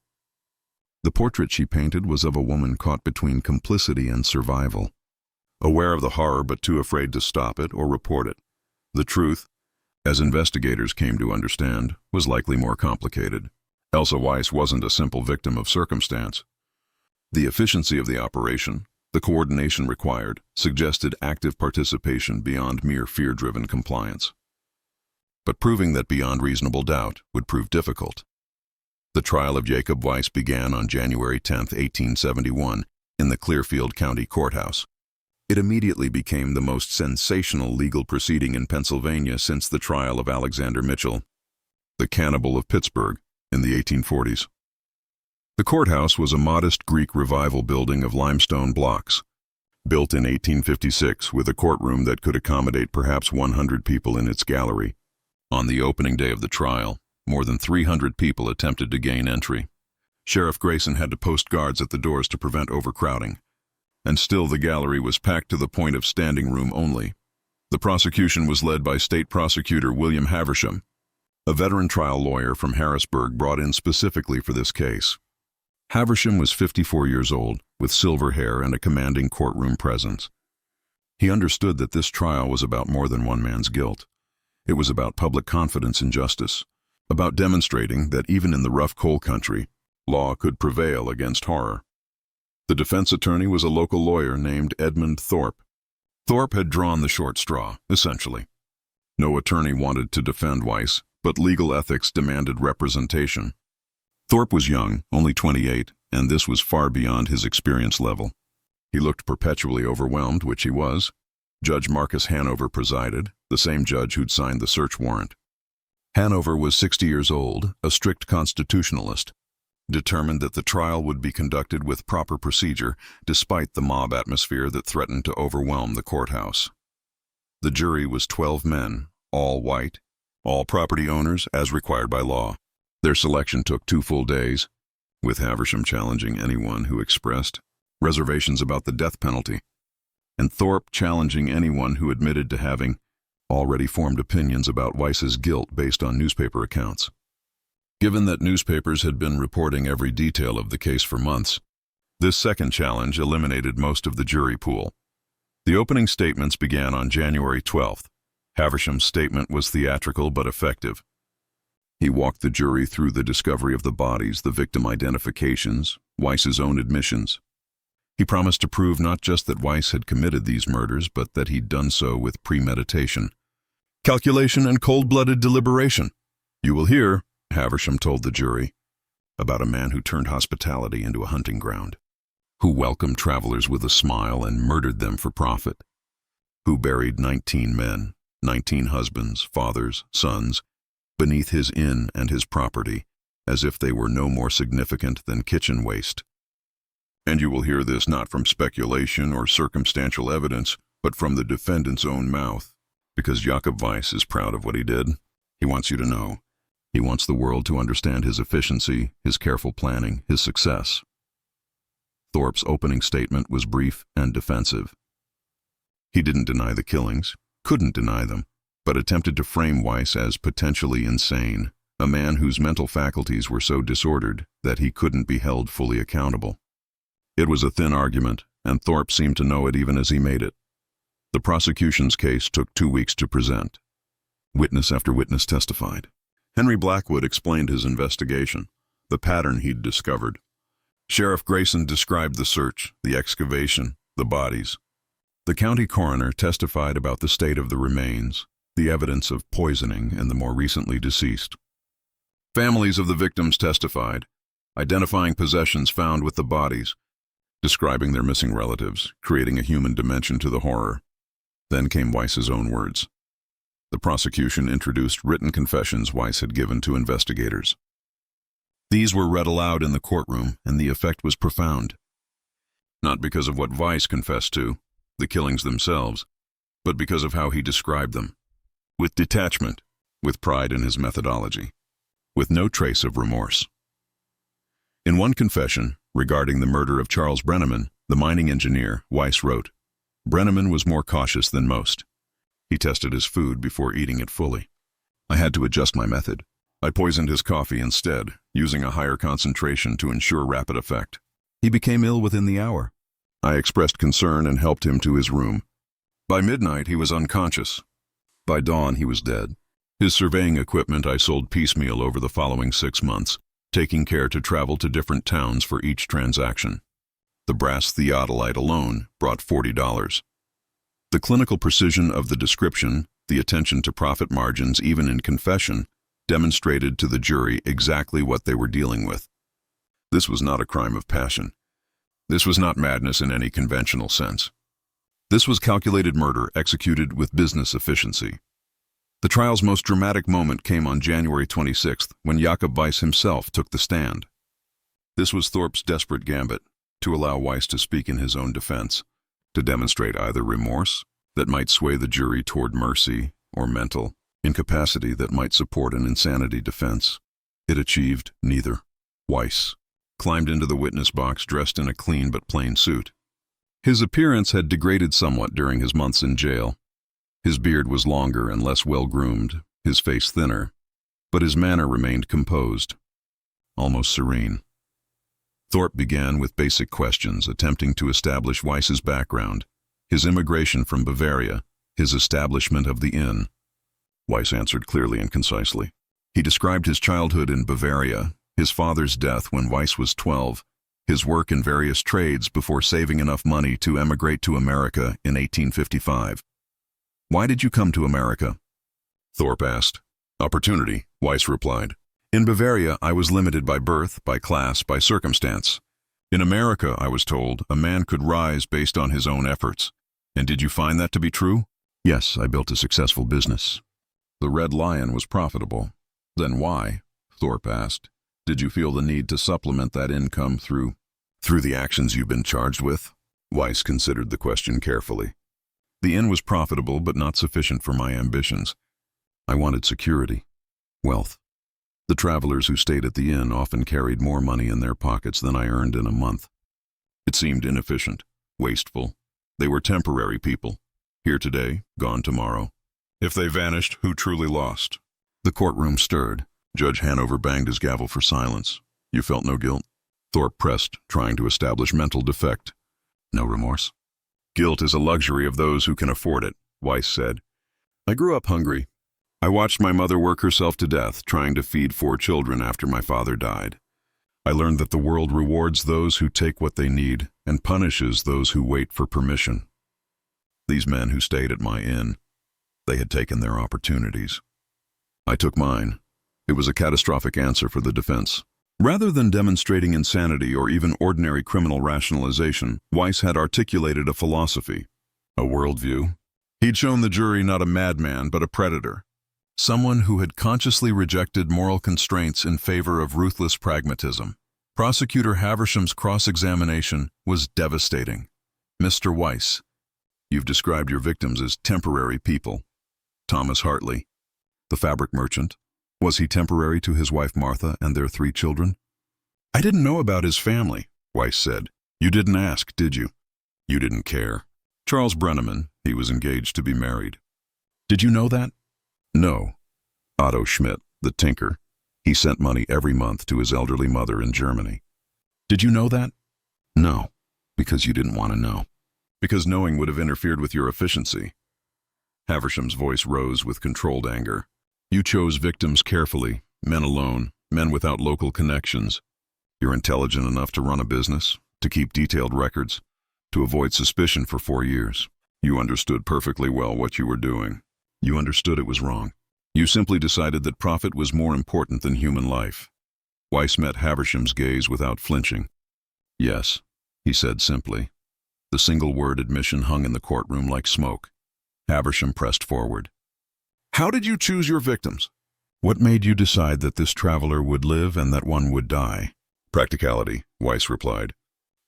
The portrait she painted was of a woman caught between complicity and survival, aware of the horror but too afraid to stop it or report it. The truth, as investigators came to understand, was likely more complicated. Elsa Weiss wasn't a simple victim of circumstance. The efficiency of the operation, the coordination required, suggested active participation beyond mere fear-driven compliance. But proving that beyond reasonable doubt would prove difficult. The trial of Jakob Weiss began on January 10, 1871, in the Clearfield County courthouse. It immediately became the most sensational legal proceeding in Pennsylvania since the trial of Alexander Mitchell, the cannibal of Pittsburgh, in the 1840s. The courthouse was a modest Greek Revival building of limestone blocks, built in 1856 with a courtroom that could accommodate perhaps 100 people in its gallery. On the opening day of the trial, more than 300 people attempted to gain entry. Sheriff Grayson had to post guards at the doors to prevent overcrowding. And still the gallery was packed to the point of standing room only. The prosecution was led by State Prosecutor William Haversham, a veteran trial lawyer from Harrisburg brought in specifically for this case. Haversham was 54 years old, with silver hair and a commanding courtroom presence. He understood that this trial was about more than one man's guilt. It was about public confidence in justice, about demonstrating that even in the rough coal country, law could prevail against horror. The defense attorney was a local lawyer named Edmund Thorpe. Thorpe had drawn the short straw, essentially. No attorney wanted to defend Weiss, but legal ethics demanded representation. Thorpe was young, only 28, and this was far beyond his experience level. He looked perpetually overwhelmed, which he was. Judge Marcus Hanover presided, the same judge who'd signed the search warrant. Hanover was 60 years old, a strict constitutionalist, determined that the trial would be conducted with proper procedure, despite the mob atmosphere that threatened to overwhelm the courthouse. The jury was 12 men, all white, all property owners as required by law. Their selection took 2 full days, with Haversham challenging anyone who expressed reservations about the death penalty, and Thorpe challenging anyone who admitted to having already formed opinions about Weiss's guilt based on newspaper accounts. Given that newspapers had been reporting every detail of the case for months, this second challenge eliminated most of the jury pool. The opening statements began on January 12th. Haversham's statement was theatrical but effective. He walked the jury through the discovery of the bodies, the victim identifications, Weiss's own admissions. He promised to prove not just that Weiss had committed these murders, but that he'd done so with premeditation, calculation, and cold-blooded deliberation. You will hear, Haversham told the jury, about a man who turned hospitality into a hunting ground, who welcomed travelers with a smile and murdered them for profit, who buried 19 men, 19 husbands, fathers, sons, beneath his inn and his property, as if they were no more significant than kitchen waste. And you will hear this not from speculation or circumstantial evidence, but from the defendant's own mouth, because Jakob Weiss is proud of what he did. He wants you to know. He wants the world to understand his efficiency, his careful planning, his success. Thorpe's opening statement was brief and defensive. He didn't deny the killings, couldn't deny them, but attempted to frame Weiss as potentially insane, a man whose mental faculties were so disordered that he couldn't be held fully accountable. It was a thin argument, and Thorpe seemed to know it even as he made it. The prosecution's case took 2 weeks to present. Witness after witness testified. Henry Blackwood explained his investigation, the pattern he'd discovered. Sheriff Grayson described the search, the excavation, the bodies. The county coroner testified about the state of the remains, the evidence of poisoning in the more recently deceased. Families of the victims testified, identifying possessions found with the bodies, describing their missing relatives, creating a human dimension to the horror. Then came Weiss's own words. The prosecution introduced written confessions Weiss had given to investigators. These were read aloud in the courtroom, and the effect was profound. Not because of what Weiss confessed to, the killings themselves, but because of how he described them. With detachment, with pride in his methodology, with no trace of remorse. In one confession, regarding the murder of Charles Brenneman, the mining engineer, Weiss wrote, "Brenneman was more cautious than most. He tested his food before eating it fully. I had to adjust my method. I poisoned his coffee instead, using a higher concentration to ensure rapid effect. He became ill within the hour. I expressed concern and helped him to his room. By midnight, he was unconscious. By dawn, he was dead. His surveying equipment I sold piecemeal over the following 6 months, taking care to travel to different towns for each transaction. The brass theodolite alone brought $40. The clinical precision of the description, the attention to profit margins even in confession, demonstrated to the jury exactly what they were dealing with. This was not a crime of passion. This was not madness in any conventional sense. This was calculated murder executed with business efficiency. The trial's most dramatic moment came on January 26th when Jakob Weiss himself took the stand. This was Thorpe's desperate gambit, to allow Weiss to speak in his own defense, to demonstrate either remorse that might sway the jury toward mercy or mental incapacity that might support an insanity defense. It achieved neither. Weiss climbed into the witness box dressed in a clean but plain suit. His appearance had degraded somewhat during his months in jail. His beard was longer and less well-groomed, his face thinner, but his manner remained composed, almost serene. Thorpe began with basic questions, attempting to establish Weiss's background, his immigration from Bavaria, his establishment of the inn. Weiss answered clearly and concisely. He described his childhood in Bavaria, his father's death when Weiss was 12, his work in various trades before saving enough money to emigrate to America in 1855. "Why did you come to America?" Thorpe asked. "Opportunity," Weiss replied. "In Bavaria, I was limited by birth, by class, by circumstance. In America, I was told, a man could rise based on his own efforts. And did you find that to be true?" "Yes, I built a successful business." "The Red Lion was profitable. Then why," Thorpe asked, "did you feel the need to supplement that income through the actions you've been charged with?" Weiss considered the question carefully. "The inn was profitable but not sufficient for my ambitions. I wanted security, wealth. The travelers who stayed at the inn often carried more money in their pockets than I earned in a month. It seemed inefficient, wasteful. They were temporary people, here today, gone tomorrow. If they vanished, who truly lost?" The courtroom stirred. Judge Hanover banged his gavel for silence. "You felt no guilt?" Thorpe pressed, trying to establish mental defect. "No remorse?" "Guilt is a luxury of those who can afford it," Weiss said. "I grew up hungry. I watched my mother work herself to death, trying to feed 4 children after my father died. I learned that the world rewards those who take what they need and punishes those who wait for permission. These men who stayed at my inn, they had taken their opportunities. I took mine. It was a catastrophic answer for the defense." Rather than demonstrating insanity or even ordinary criminal rationalization, Weiss had articulated a philosophy, a worldview. He'd shown the jury not a madman but a predator, someone who had consciously rejected moral constraints in favor of ruthless pragmatism. Prosecutor Haversham's cross-examination was devastating. "Mr. Weiss, you've described your victims as temporary people. Thomas Hartley, the fabric merchant, was he temporary to his wife Martha and their 3 children?" "I didn't know about his family," Weiss said. "You didn't ask, did you?" "You didn't care." "Charles Brenneman, he was engaged to be married." "Did you know that?" "No." "Otto Schmidt, the tinker, he sent money every month to his elderly mother in Germany." "Did you know that?" "No, because you didn't want to know. Because knowing would have interfered with your efficiency." Haversham's voice rose with controlled anger. "You chose victims carefully, men alone, men without local connections. You're intelligent enough to run a business, to keep detailed records, to avoid suspicion for 4 years. You understood perfectly well what you were doing. You understood it was wrong. You simply decided that profit was more important than human life." Weiss met Haversham's gaze without flinching. "Yes," he said simply. The single-word admission hung in the courtroom like smoke. Haversham pressed forward. "How did you choose your victims?" "What made you decide that this traveler would live and that one would die?" "Practicality," Weiss replied.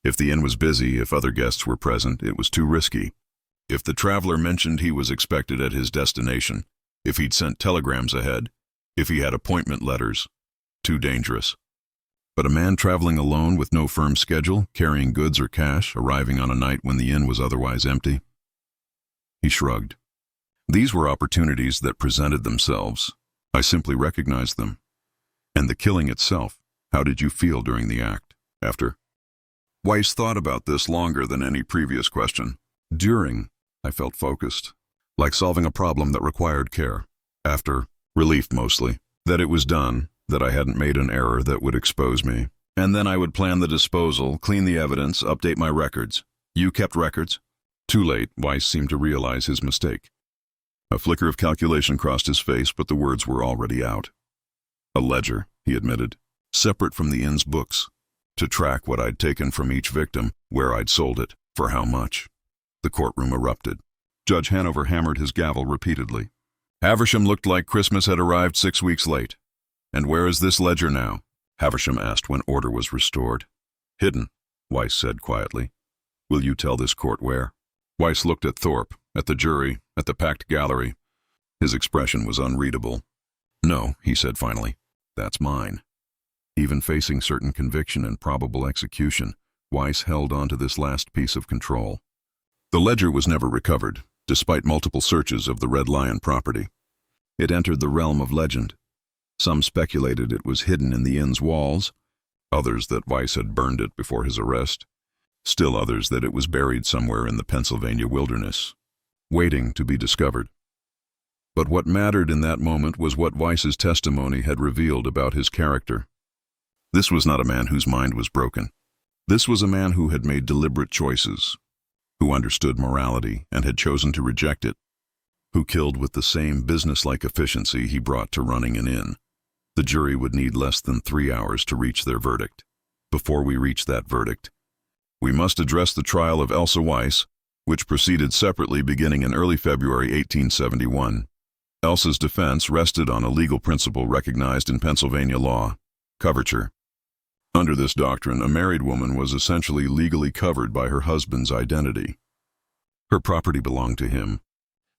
"If the inn was busy, if other guests were present, it was too risky. If the traveler mentioned he was expected at his destination, if he'd sent telegrams ahead, if he had appointment letters, too dangerous. But a man traveling alone with no firm schedule, carrying goods or cash, arriving on a night when the inn was otherwise empty?" He shrugged. "These were opportunities that presented themselves. I simply recognized them. And the killing itself, how did you feel during the act? After? Weiss thought about this longer than any previous question. During, I felt focused, like solving a problem that required care. After, relief mostly, that it was done, that I hadn't made an error that would expose me. And then I would plan the disposal, clean the evidence, update my records. You kept records? Too late, Weiss seemed to realize his mistake. A flicker of calculation crossed his face, but the words were already out. A ledger, he admitted, separate from the inn's books, to track what I'd taken from each victim, where I'd sold it, for how much. The courtroom erupted. Judge Hanover hammered his gavel repeatedly. Haversham looked like Christmas had arrived 6 weeks late. And where is this ledger now? Haversham asked when order was restored. Hidden, Weiss said quietly. Will you tell this court where? Weiss looked at Thorpe, at the jury, at the packed gallery. His expression was unreadable. No, he said finally. That's mine. Even facing certain conviction and probable execution, Weiss held on to this last piece of control. The ledger was never recovered, despite multiple searches of the Red Lion property. It entered the realm of legend. Some speculated it was hidden in the inn's walls, others that Weiss had burned it before his arrest, still others that it was buried somewhere in the Pennsylvania wilderness, waiting to be discovered. But what mattered in that moment was what Weiss's testimony had revealed about his character. This was not a man whose mind was broken. This was a man who had made deliberate choices, who understood morality and had chosen to reject it, who killed with the same businesslike efficiency he brought to running an inn. The jury would need less than 3 hours to reach their verdict. Before we reach that verdict, we must address the trial of Elsa Weiss, which proceeded separately beginning in early February 1871. Elsa's defense rested on a legal principle recognized in Pennsylvania law, coverture. Under this doctrine, a married woman was essentially legally covered by her husband's identity. Her property belonged to him.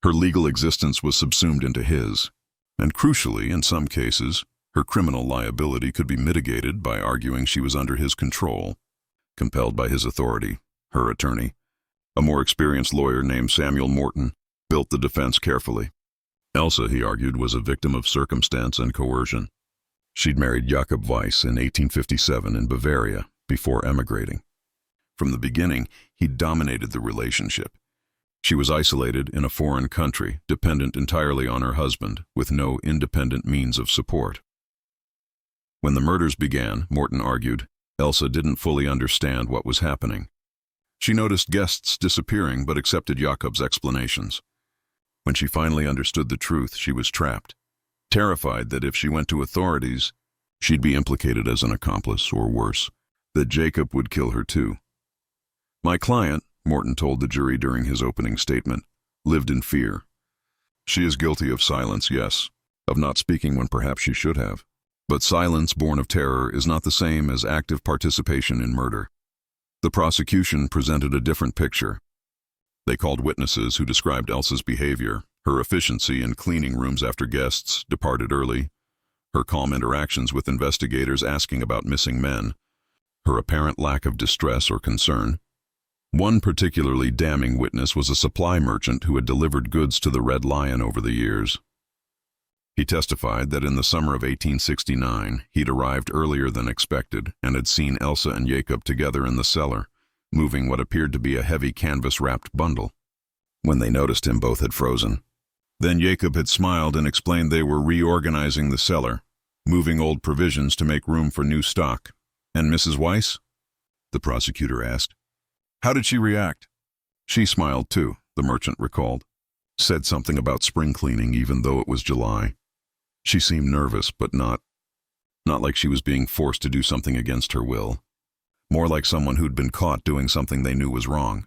Her legal existence was subsumed into his. And crucially, in some cases, her criminal liability could be mitigated by arguing she was under his control, compelled by his authority. Her attorney, a more experienced lawyer named Samuel Morton, built the defense carefully. Elsa, he argued, was a victim of circumstance and coercion. She'd married Jakob Weiss in 1857 in Bavaria before emigrating. From the beginning, he'd dominated the relationship. She was isolated in a foreign country, dependent entirely on her husband, with no independent means of support. When the murders began, Morton argued, Elsa didn't fully understand what was happening. She noticed guests disappearing but accepted Jakob's explanations. When she finally understood the truth, she was trapped, terrified that if she went to authorities, she'd be implicated as an accomplice, or worse, that Jakob would kill her too. My client, Morton told the jury during his opening statement, lived in fear. She is guilty of silence, yes, of not speaking when perhaps she should have. But silence born of terror is not the same as active participation in murder. The prosecution presented a different picture. They called witnesses who described Elsa's behavior, her efficiency in cleaning rooms after guests departed early, her calm interactions with investigators asking about missing men, her apparent lack of distress or concern. One particularly damning witness was a supply merchant who had delivered goods to the Red Lion over the years. He testified that in the summer of 1869, he'd arrived earlier than expected and had seen Elsa and Jakob together in the cellar, moving what appeared to be a heavy canvas-wrapped bundle. When they noticed him, both had frozen. Then Jakob had smiled and explained they were reorganizing the cellar, moving old provisions to make room for new stock. And Mrs. Weiss? The prosecutor asked. How did she react? She smiled too, the merchant recalled. Said something about spring cleaning even though it was July. She seemed nervous, but not like she was being forced to do something against her will. More like someone who'd been caught doing something they knew was wrong.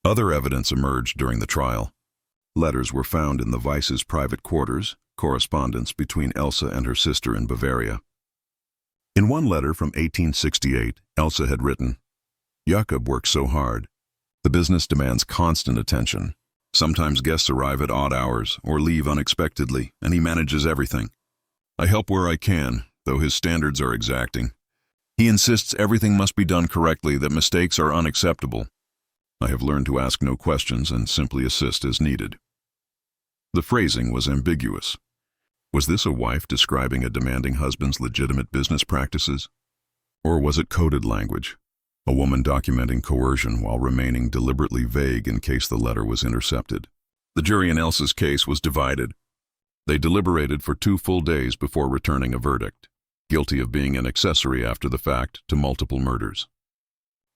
Other evidence emerged during the trial. Letters were found in the Weiss's private quarters, correspondence between Elsa and her sister in Bavaria. In one letter from 1868, Elsa had written, Jakob works so hard. The business demands constant attention. Sometimes guests arrive at odd hours or leave unexpectedly, and he manages everything. I help where I can, though his standards are exacting. He insists everything must be done correctly, that mistakes are unacceptable. I have learned to ask no questions and simply assist as needed. The phrasing was ambiguous. Was this a wife describing a demanding husband's legitimate business practices? Or was it coded language, a woman documenting coercion while remaining deliberately vague in case the letter was intercepted? The jury in Elsa's case was divided. They deliberated for 2 full days before returning a verdict: guilty of being an accessory after the fact to multiple murders.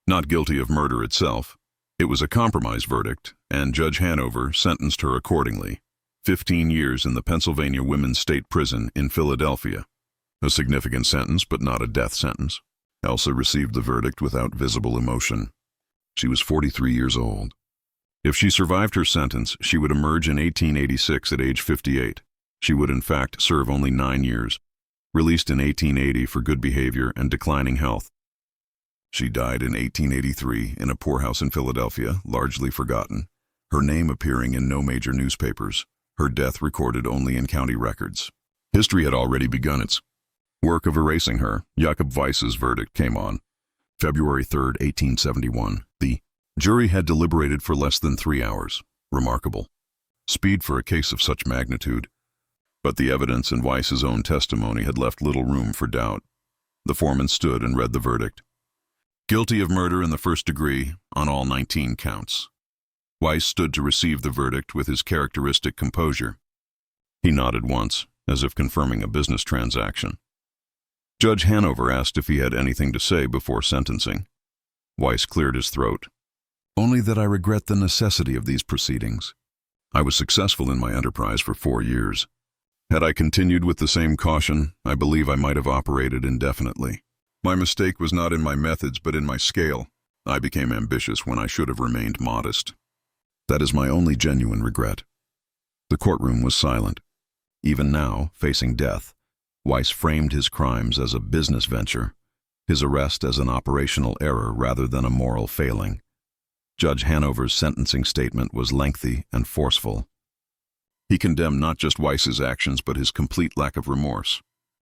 Not guilty of murder itself. It was a compromise verdict, and Judge Hanover sentenced her accordingly: 15 years in the Pennsylvania Women's State Prison in Philadelphia. A significant sentence, but not a death sentence. Elsa received the verdict without visible emotion. She was 43 years old. If she survived her sentence, she would emerge in 1886 at age 58. She would in fact serve only 9 years, released in 1880 for good behavior and declining health. She died in 1883 in a poorhouse in Philadelphia, largely forgotten, her name appearing in no major newspapers, her death recorded only in county records. History had already begun its work of erasing her. Jakob Weiss's verdict came on February 3, 1871. The jury had deliberated for less than 3 hours. Remarkable speed for a case of such magnitude. But the evidence and Weiss's own testimony had left little room for doubt. The foreman stood and read the verdict. Guilty of murder in the first degree on all 19 counts. Weiss stood to receive the verdict with his characteristic composure. He nodded once, as if confirming a business transaction. Judge Hanover asked if he had anything to say before sentencing. Weiss cleared his throat. Only that I regret the necessity of these proceedings. I was successful in my enterprise for 4 years. Had I continued with the same caution, I believe I might have operated indefinitely. My mistake was not in my methods, but in my scale. I became ambitious when I should have remained modest. That is my only genuine regret. The courtroom was silent. Even now, facing death, Weiss framed his crimes as a business venture, his arrest as an operational error rather than a moral failing. Judge Hanover's sentencing statement was lengthy and forceful. He condemned not just Weiss's actions, but his complete lack of remorse,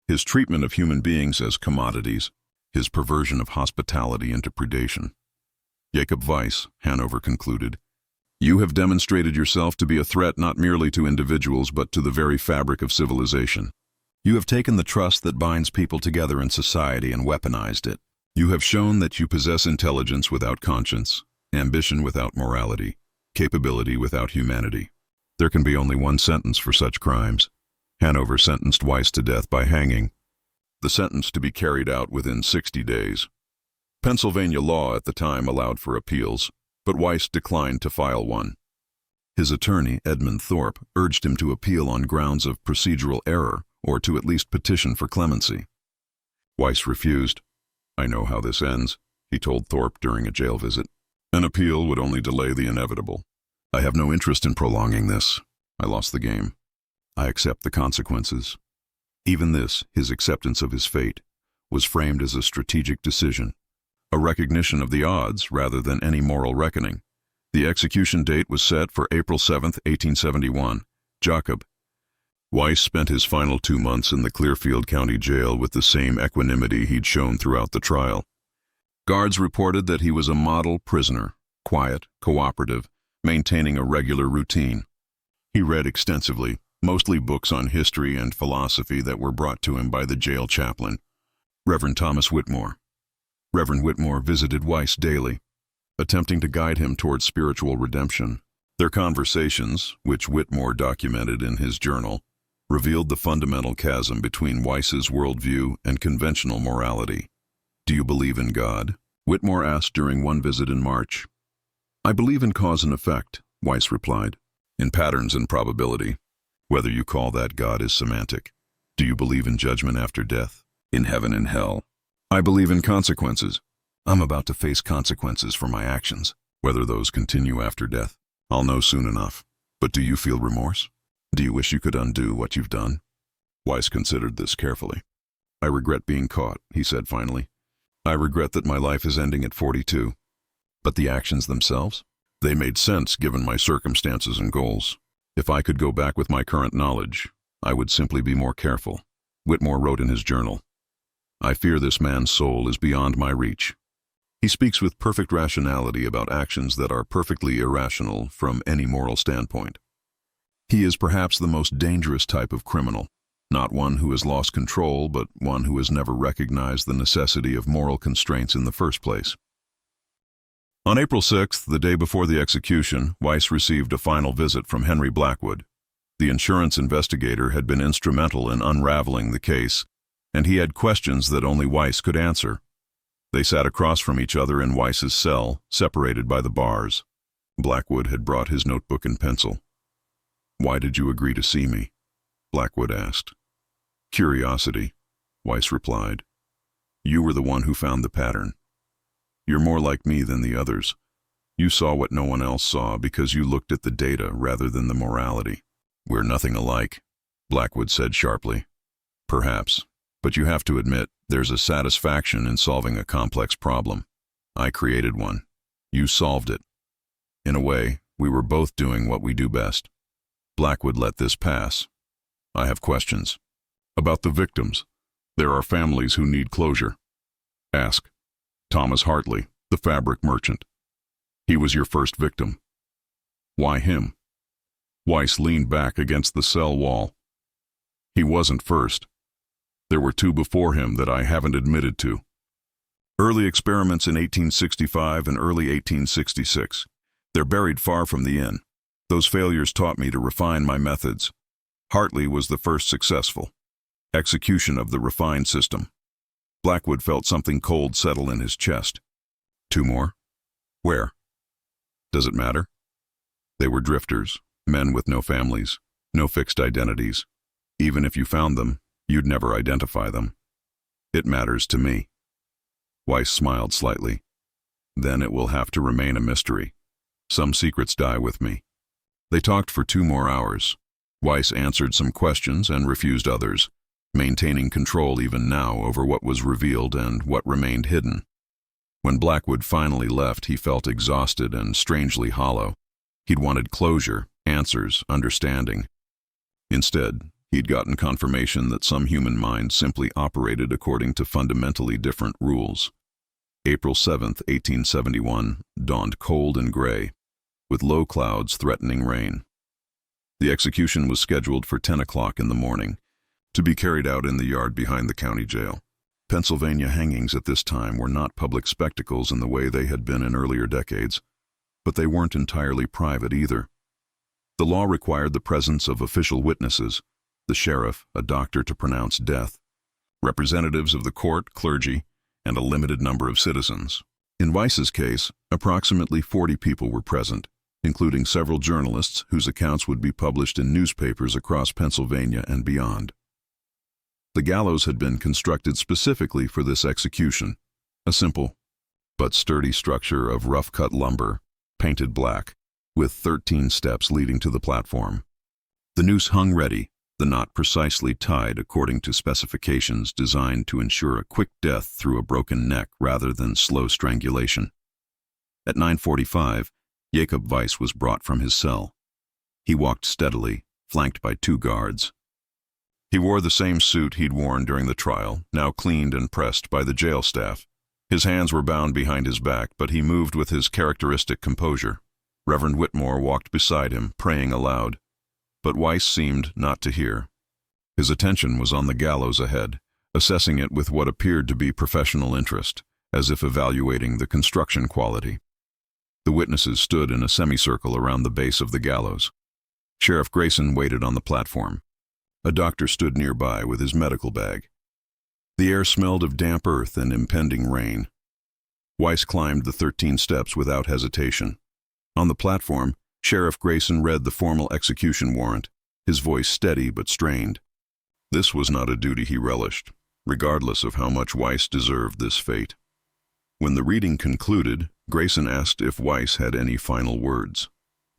his treatment of human beings as commodities, his perversion of hospitality into predation. Jakob Weiss, Hanover concluded, you have demonstrated yourself to be a threat not merely to individuals, but to the very fabric of civilization. You have taken the trust that binds people together in society and weaponized it. You have shown that you possess intelligence without conscience, ambition without morality, capability without humanity. There can be only one sentence for such crimes. Hanover sentenced Weiss to death by hanging, the sentence to be carried out within 60 days. Pennsylvania law at the time allowed for appeals, but Weiss declined to file one. His attorney, Edmund Thorpe, urged him to appeal on grounds of procedural error or to at least petition for clemency. Weiss refused. I know how this ends, he told Thorpe during a jail visit. An appeal would only delay the inevitable. I have no interest in prolonging this. I lost the game. I accept the consequences. Even this, his acceptance of his fate, was framed as a strategic decision, a recognition of the odds rather than any moral reckoning. The execution date was set for April 7, 1871. Jakob Weiss spent his final 2 months in the Clearfield County jail with the same equanimity he'd shown throughout the trial. Guards reported that he was a model prisoner, quiet, cooperative, maintaining a regular routine. He read extensively, mostly books on history and philosophy that were brought to him by the jail chaplain, Reverend Thomas Whitmore. Reverend Whitmore visited Weiss daily, attempting to guide him towards spiritual redemption. Their conversations, which Whitmore documented in his journal, revealed the fundamental chasm between Weiss's worldview and conventional morality. Do you believe in God? Whitmore asked during one visit in March. I believe in cause and effect, Weiss replied, in patterns and probability. Whether you call that God is semantic. Do you believe in judgment after death? In heaven and hell? I believe in consequences. I'm about to face consequences for my actions, whether those continue after death. I'll know soon enough. But do you feel remorse? Do you wish you could undo what you've done? Weiss considered this carefully. I regret being caught, he said finally. I regret that my life is ending at 42. But the actions themselves? They made sense given my circumstances and goals. If I could go back with my current knowledge, I would simply be more careful. Whitmore wrote in his journal, I fear this man's soul is beyond my reach. He speaks with perfect rationality about actions that are perfectly irrational from any moral standpoint. He is perhaps the most dangerous type of criminal. Not one who has lost control, but one who has never recognized the necessity of moral constraints in the first place. On April 6th, the day before the execution, Weiss received a final visit from Henry Blackwood. The insurance investigator had been instrumental in unraveling the case, and he had questions that only Weiss could answer. They sat across from each other in Weiss's cell, separated by the bars. Blackwood had brought his notebook and pencil. "Why did you agree to see me?" Blackwood asked. "Curiosity," Weiss replied. "You were the one who found the pattern. You're more like me than the others. You saw what no one else saw because you looked at the data rather than the morality." "We're nothing alike," Blackwood said sharply. "Perhaps, but you have to admit there's a satisfaction in solving a complex problem. I created one. You solved it. In a way, we were both doing what we do best." Blackwood let this pass. "I have questions. About the victims. There are families who need closure. Ask Thomas Hartley, the fabric merchant. He was your first victim. Why him?" Weiss leaned back against the cell wall. "He wasn't first. There were two before him that I haven't admitted to. Early experiments in 1865 and early 1866. They're buried far from the inn. Those failures taught me to refine my methods. Hartley was the first successful execution of the refined system." Blackwood felt something cold settle in his chest. "Two more? Where? Does it matter?" "They were drifters, men with no families, no fixed identities. Even if you found them, you'd never identify them. It matters to me." Weiss smiled slightly. "Then it will have to remain a mystery. Some secrets die with me." They talked for 2 more hours. Weiss answered some questions and refused others, maintaining control even now over what was revealed and what remained hidden. When Blackwood finally left, he felt exhausted and strangely hollow. He'd wanted closure, answers, understanding. Instead, he'd gotten confirmation that some human mind simply operated according to fundamentally different rules. April 7th, 1871, dawned cold and gray, with low clouds threatening rain. The execution was scheduled for 10 o'clock in the morning, to be carried out in the yard behind the county jail. Pennsylvania hangings at this time were not public spectacles in the way they had been in earlier decades, but they weren't entirely private either. The law required the presence of official witnesses, the sheriff, a doctor to pronounce death, representatives of the court, clergy, and a limited number of citizens. In Weiss's case, approximately 40 people were present, including several journalists whose accounts would be published in newspapers across Pennsylvania and beyond. The gallows had been constructed specifically for this execution, a simple but sturdy structure of rough-cut lumber, painted black, with 13 steps leading to the platform. The noose hung ready, the knot precisely tied according to specifications designed to ensure a quick death through a broken neck rather than slow strangulation. At 9:45, Jakob Weiss was brought from his cell. He walked steadily, flanked by 2 guards. He wore the same suit he'd worn during the trial, now cleaned and pressed by the jail staff. His hands were bound behind his back, but he moved with his characteristic composure. Reverend Whitmore walked beside him, praying aloud. But Weiss seemed not to hear. His attention was on the gallows ahead, assessing it with what appeared to be professional interest, as if evaluating the construction quality. The witnesses stood in a semicircle around the base of the gallows. Sheriff Grayson waited on the platform. A doctor stood nearby with his medical bag. The air smelled of damp earth and impending rain. Weiss climbed the 13 steps without hesitation. On the platform, Sheriff Grayson read the formal execution warrant, his voice steady but strained. This was not a duty he relished, regardless of how much Weiss deserved this fate. When the reading concluded, Grayson asked if Weiss had any final words.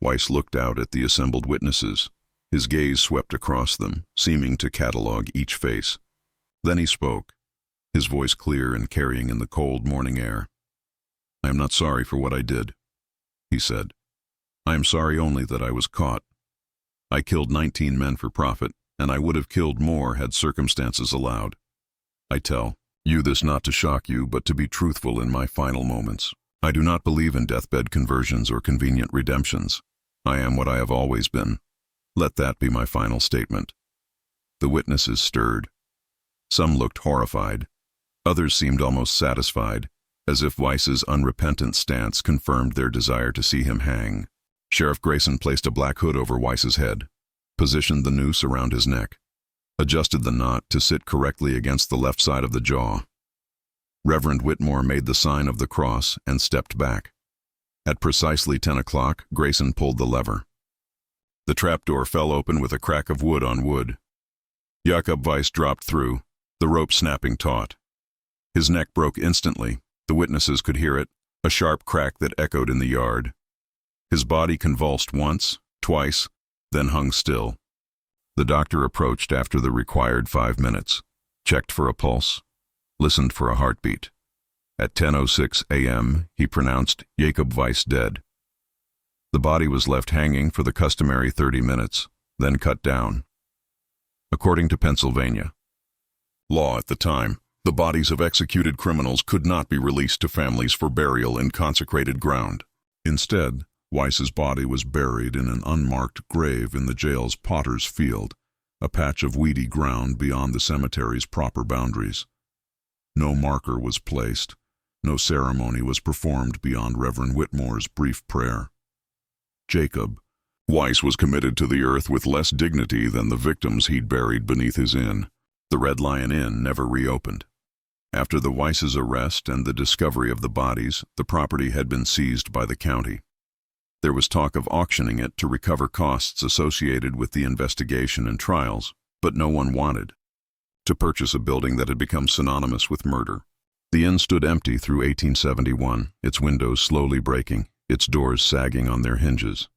Weiss looked out at the assembled witnesses. His gaze swept across them, seeming to catalog each face. Then he spoke, his voice clear and carrying in the cold morning air. "I am not sorry for what I did," he said. "I am sorry only that I was caught. I killed 19 men for profit, and I would have killed more had circumstances allowed. I tell you this not to shock you, but to be truthful in my final moments. I do not believe in deathbed conversions or convenient redemptions. I am what I have always been. Let that be my final statement." The witnesses stirred. Some looked horrified. Others seemed almost satisfied, as if Weiss's unrepentant stance confirmed their desire to see him hang. Sheriff Grayson placed a black hood over Weiss's head, positioned the noose around his neck, adjusted the knot to sit correctly against the left side of the jaw. Reverend Whitmore made the sign of the cross and stepped back. At precisely 10 o'clock, Grayson pulled the lever. The trapdoor fell open with a crack of wood on wood. Jakob Weiss dropped through, the rope snapping taut. His neck broke instantly. The witnesses could hear it, a sharp crack that echoed in the yard. His body convulsed once, twice, then hung still. The doctor approached after the required 5 minutes, checked for a pulse, listened for a heartbeat. At 10:06 a.m., he pronounced Jakob Weiss dead. The body was left hanging for the customary 30 minutes, then cut down. According to Pennsylvania law at the time, the bodies of executed criminals could not be released to families for burial in consecrated ground. Instead, Weiss's body was buried in an unmarked grave in the jail's potter's field, a patch of weedy ground beyond the cemetery's proper boundaries. No marker was placed. No ceremony was performed beyond Reverend Whitmore's brief prayer. Jakob Weiss was committed to the earth with less dignity than the victims he'd buried beneath his inn. The Red Lion Inn never reopened. After the Weiss's arrest and the discovery of the bodies, the property had been seized by the county. There was talk of auctioning it to recover costs associated with the investigation and trials, but no one wanted to purchase a building that had become synonymous with murder. The inn stood empty through 1871, its windows slowly breaking, its doors sagging on their hinges.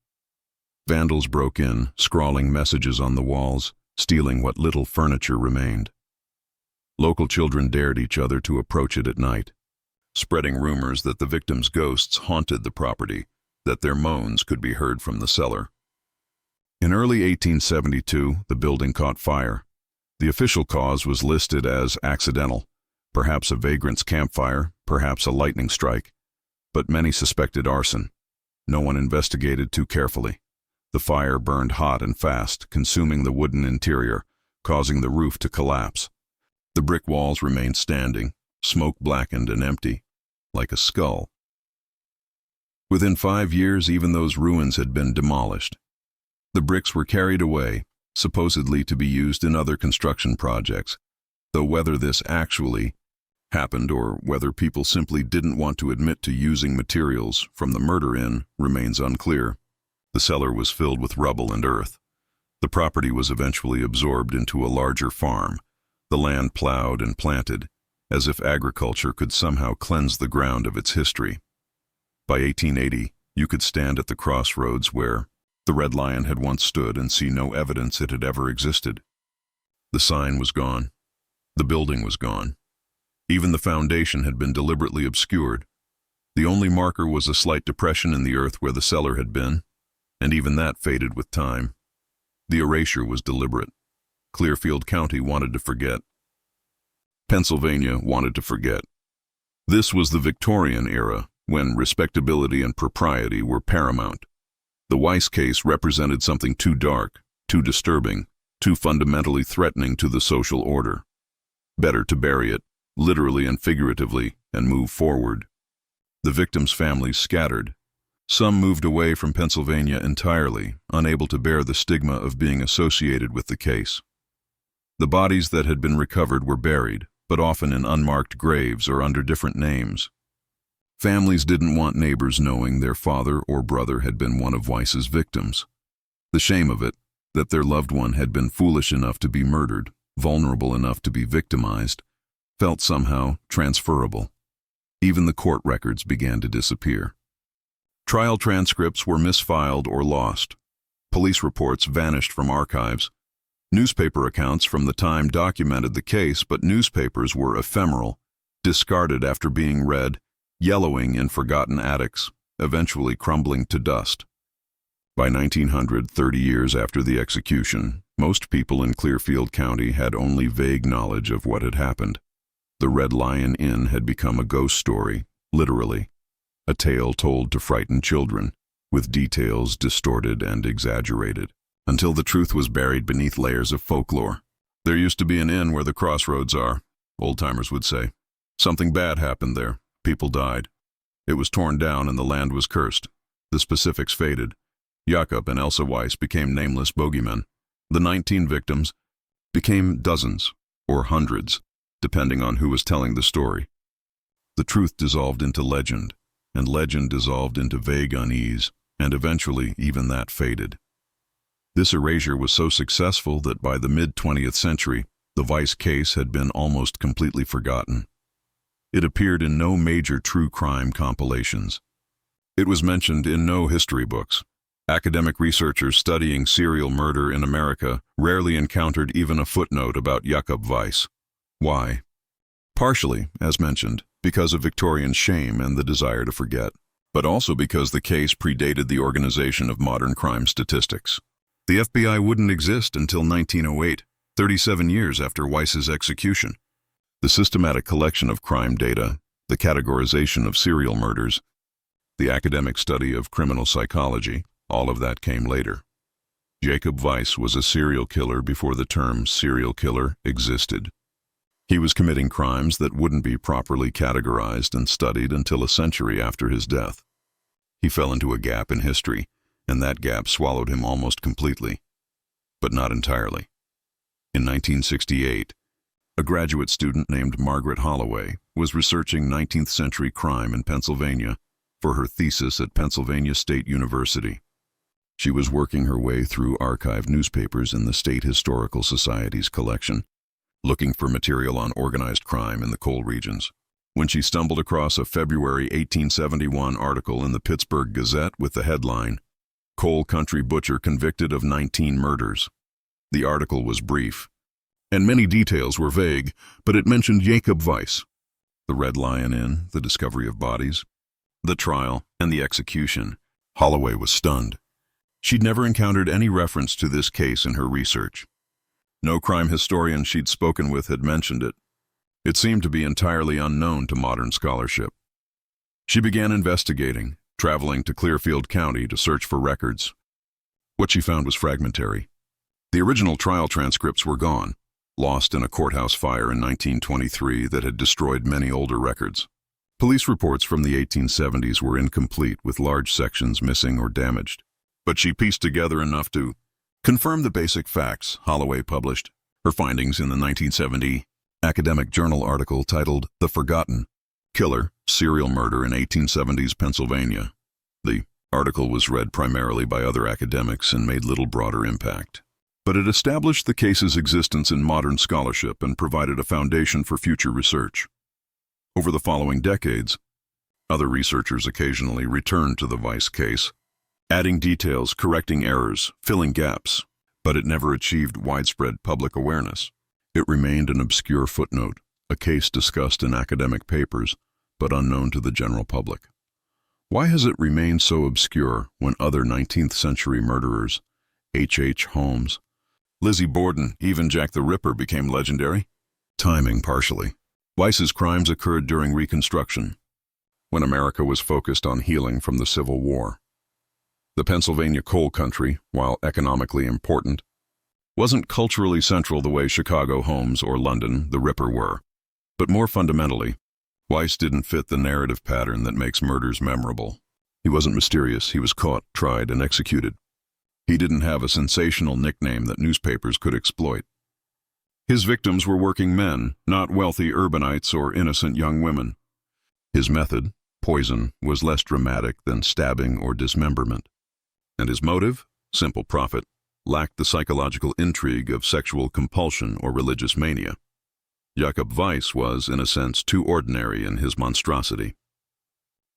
Vandals broke in, scrawling messages on the walls, stealing what little furniture remained. Local children dared each other to approach it at night, spreading rumors that the victims' ghosts haunted the property, that their moans could be heard from the cellar. In early 1872, the building caught fire. The official cause was listed as accidental, perhaps a vagrant's campfire, perhaps a lightning strike, but many suspected arson. No one investigated too carefully. The fire burned hot and fast, consuming the wooden interior, causing the roof to collapse. The brick walls remained standing, smoke-blackened and empty, like a skull. Within 5 years, even those ruins had been demolished. The bricks were carried away, supposedly to be used in other construction projects, though whether this actually happened or whether people simply didn't want to admit to using materials from the murder inn remains unclear. The cellar was filled with rubble and earth. The property was eventually absorbed into a larger farm, the land plowed and planted, as if agriculture could somehow cleanse the ground of its history. By 1880, you could stand at the crossroads where the Red Lion had once stood and see no evidence it had ever existed. The sign was gone. The building was gone. Even the foundation had been deliberately obscured. The only marker was a slight depression in the earth where the cellar had been, and even that faded with time. The erasure was deliberate. Clearfield County wanted to forget. Pennsylvania wanted to forget. This was the Victorian era, when respectability and propriety were paramount. The Weiss case represented something too dark, too disturbing, too fundamentally threatening to the social order. Better to bury it, literally and figuratively, and move forward. The victims' families scattered. Some moved away from Pennsylvania entirely, unable to bear the stigma of being associated with the case. The bodies that had been recovered were buried, but often in unmarked graves or under different names. Families didn't want neighbors knowing their father or brother had been one of Weiss's victims. The shame of it, that their loved one had been foolish enough to be murdered, vulnerable enough to be victimized, felt somehow transferable. Even the court records began to disappear. Trial transcripts were misfiled or lost. Police reports vanished from archives. Newspaper accounts from the time documented the case, but newspapers were ephemeral, discarded after being read, yellowing in forgotten attics, eventually crumbling to dust. By 1900, 30 years after the execution, most people in Clearfield County had only vague knowledge of what had happened. The Red Lion Inn had become a ghost story, literally, a tale told to frighten children, with details distorted and exaggerated, until the truth was buried beneath layers of folklore. There used to be an inn where the crossroads are, old-timers would say. Something bad happened there. People died. It was torn down and the land was cursed. The specifics faded. Jakob and Elsa Weiss became nameless bogeymen. The 19 victims became dozens or hundreds, depending on who was telling the story. The truth dissolved into legend, and legend dissolved into vague unease, and eventually even that faded. This erasure was so successful that by the mid-20th century, the Weiss case had been almost completely forgotten. It appeared in no major true crime compilations. It was mentioned in no history books. Academic researchers studying serial murder in America rarely encountered even a footnote about Jakob Weiss. Why? Partially, as mentioned, because of Victorian shame and the desire to forget, but also because the case predated the organization of modern crime statistics. The FBI wouldn't exist until 1908, 37 years after Weiss's execution. The systematic collection of crime data, the categorization of serial murders, the academic study of criminal psychology, all of that came later. Jakob Weiss was a serial killer before the term serial killer existed. He was committing crimes that wouldn't be properly categorized and studied until a century after his death. He fell into a gap in history, and that gap swallowed him almost completely, but not entirely. In 1968, a graduate student named Margaret Holloway was researching 19th century crime in Pennsylvania for her thesis at Pennsylvania State University. She was working her way through archived newspapers in the State Historical Society's collection, looking for material on organized crime in the coal regions, when she stumbled across a February 1871 article in the Pittsburgh Gazette with the headline, "Coal Country Butcher Convicted of 19 Murders." The article was brief, and many details were vague, but it mentioned Jakob Weiss, the Red Lion Inn, the discovery of bodies, the trial, and the execution. Holloway was stunned. She'd never encountered any reference to this case in her research. No crime historian she'd spoken with had mentioned it. It seemed to be entirely unknown to modern scholarship. She began investigating, traveling to Clearfield County to search for records. What she found was fragmentary. The original trial transcripts were gone, lost in a courthouse fire in 1923 that had destroyed many older records. Police reports from the 1870s were incomplete, with large sections missing or damaged. But she pieced together enough to confirm the basic facts. Holloway published her findings in the 1970 academic journal article titled "The Forgotten Killer, Serial Murder in 1870s Pennsylvania." The article was read primarily by other academics and made little broader impact. But it established the case's existence in modern scholarship and provided a foundation for future research. Over the following decades, other researchers occasionally returned to the Weiss case, adding details, correcting errors, filling gaps, but it never achieved widespread public awareness. It remained an obscure footnote, a case discussed in academic papers, but unknown to the general public. Why has it remained so obscure when other 19th century murderers, H. Holmes, Lizzie Borden, even Jack the Ripper, became legendary? Timing, partially. Weiss's crimes occurred during Reconstruction, when America was focused on healing from the Civil War. The Pennsylvania coal country, while economically important, wasn't culturally central the way Chicago, Holmes, or London, the Ripper, were. But more fundamentally, Weiss didn't fit the narrative pattern that makes murders memorable. He wasn't mysterious. He was caught, tried, and executed. He didn't have a sensational nickname that newspapers could exploit. His victims were working men, not wealthy urbanites or innocent young women. His method, poison, was less dramatic than stabbing or dismemberment. And his motive, simple profit, lacked the psychological intrigue of sexual compulsion or religious mania. Jakob Weiss was, in a sense, too ordinary in his monstrosity.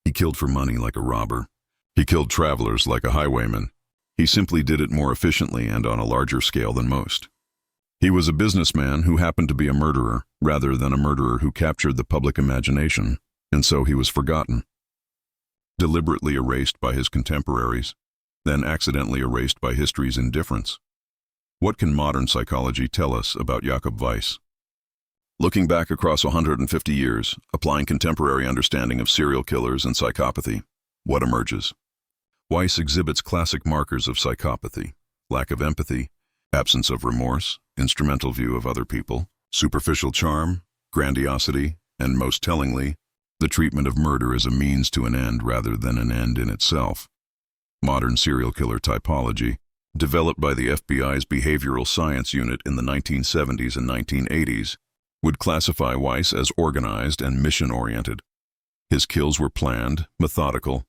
He killed for money like a robber. He killed travelers like a highwayman. He simply did it more efficiently and on a larger scale than most. He was a businessman who happened to be a murderer, rather than a murderer who captured the public imagination, and so he was forgotten. Deliberately erased by his contemporaries, then accidentally erased by history's indifference. What can modern psychology tell us about Jakob Weiss? Looking back across 150 years, applying contemporary understanding of serial killers and psychopathy, what emerges? Weiss exhibits classic markers of psychopathy: lack of empathy, absence of remorse, instrumental view of other people, superficial charm, grandiosity, and most tellingly, the treatment of murder as a means to an end rather than an end in itself. Modern serial killer typology, developed by the FBI's Behavioral Science Unit in the 1970s and 1980s, would classify Weiss as organized and mission-oriented. His kills were planned, methodical,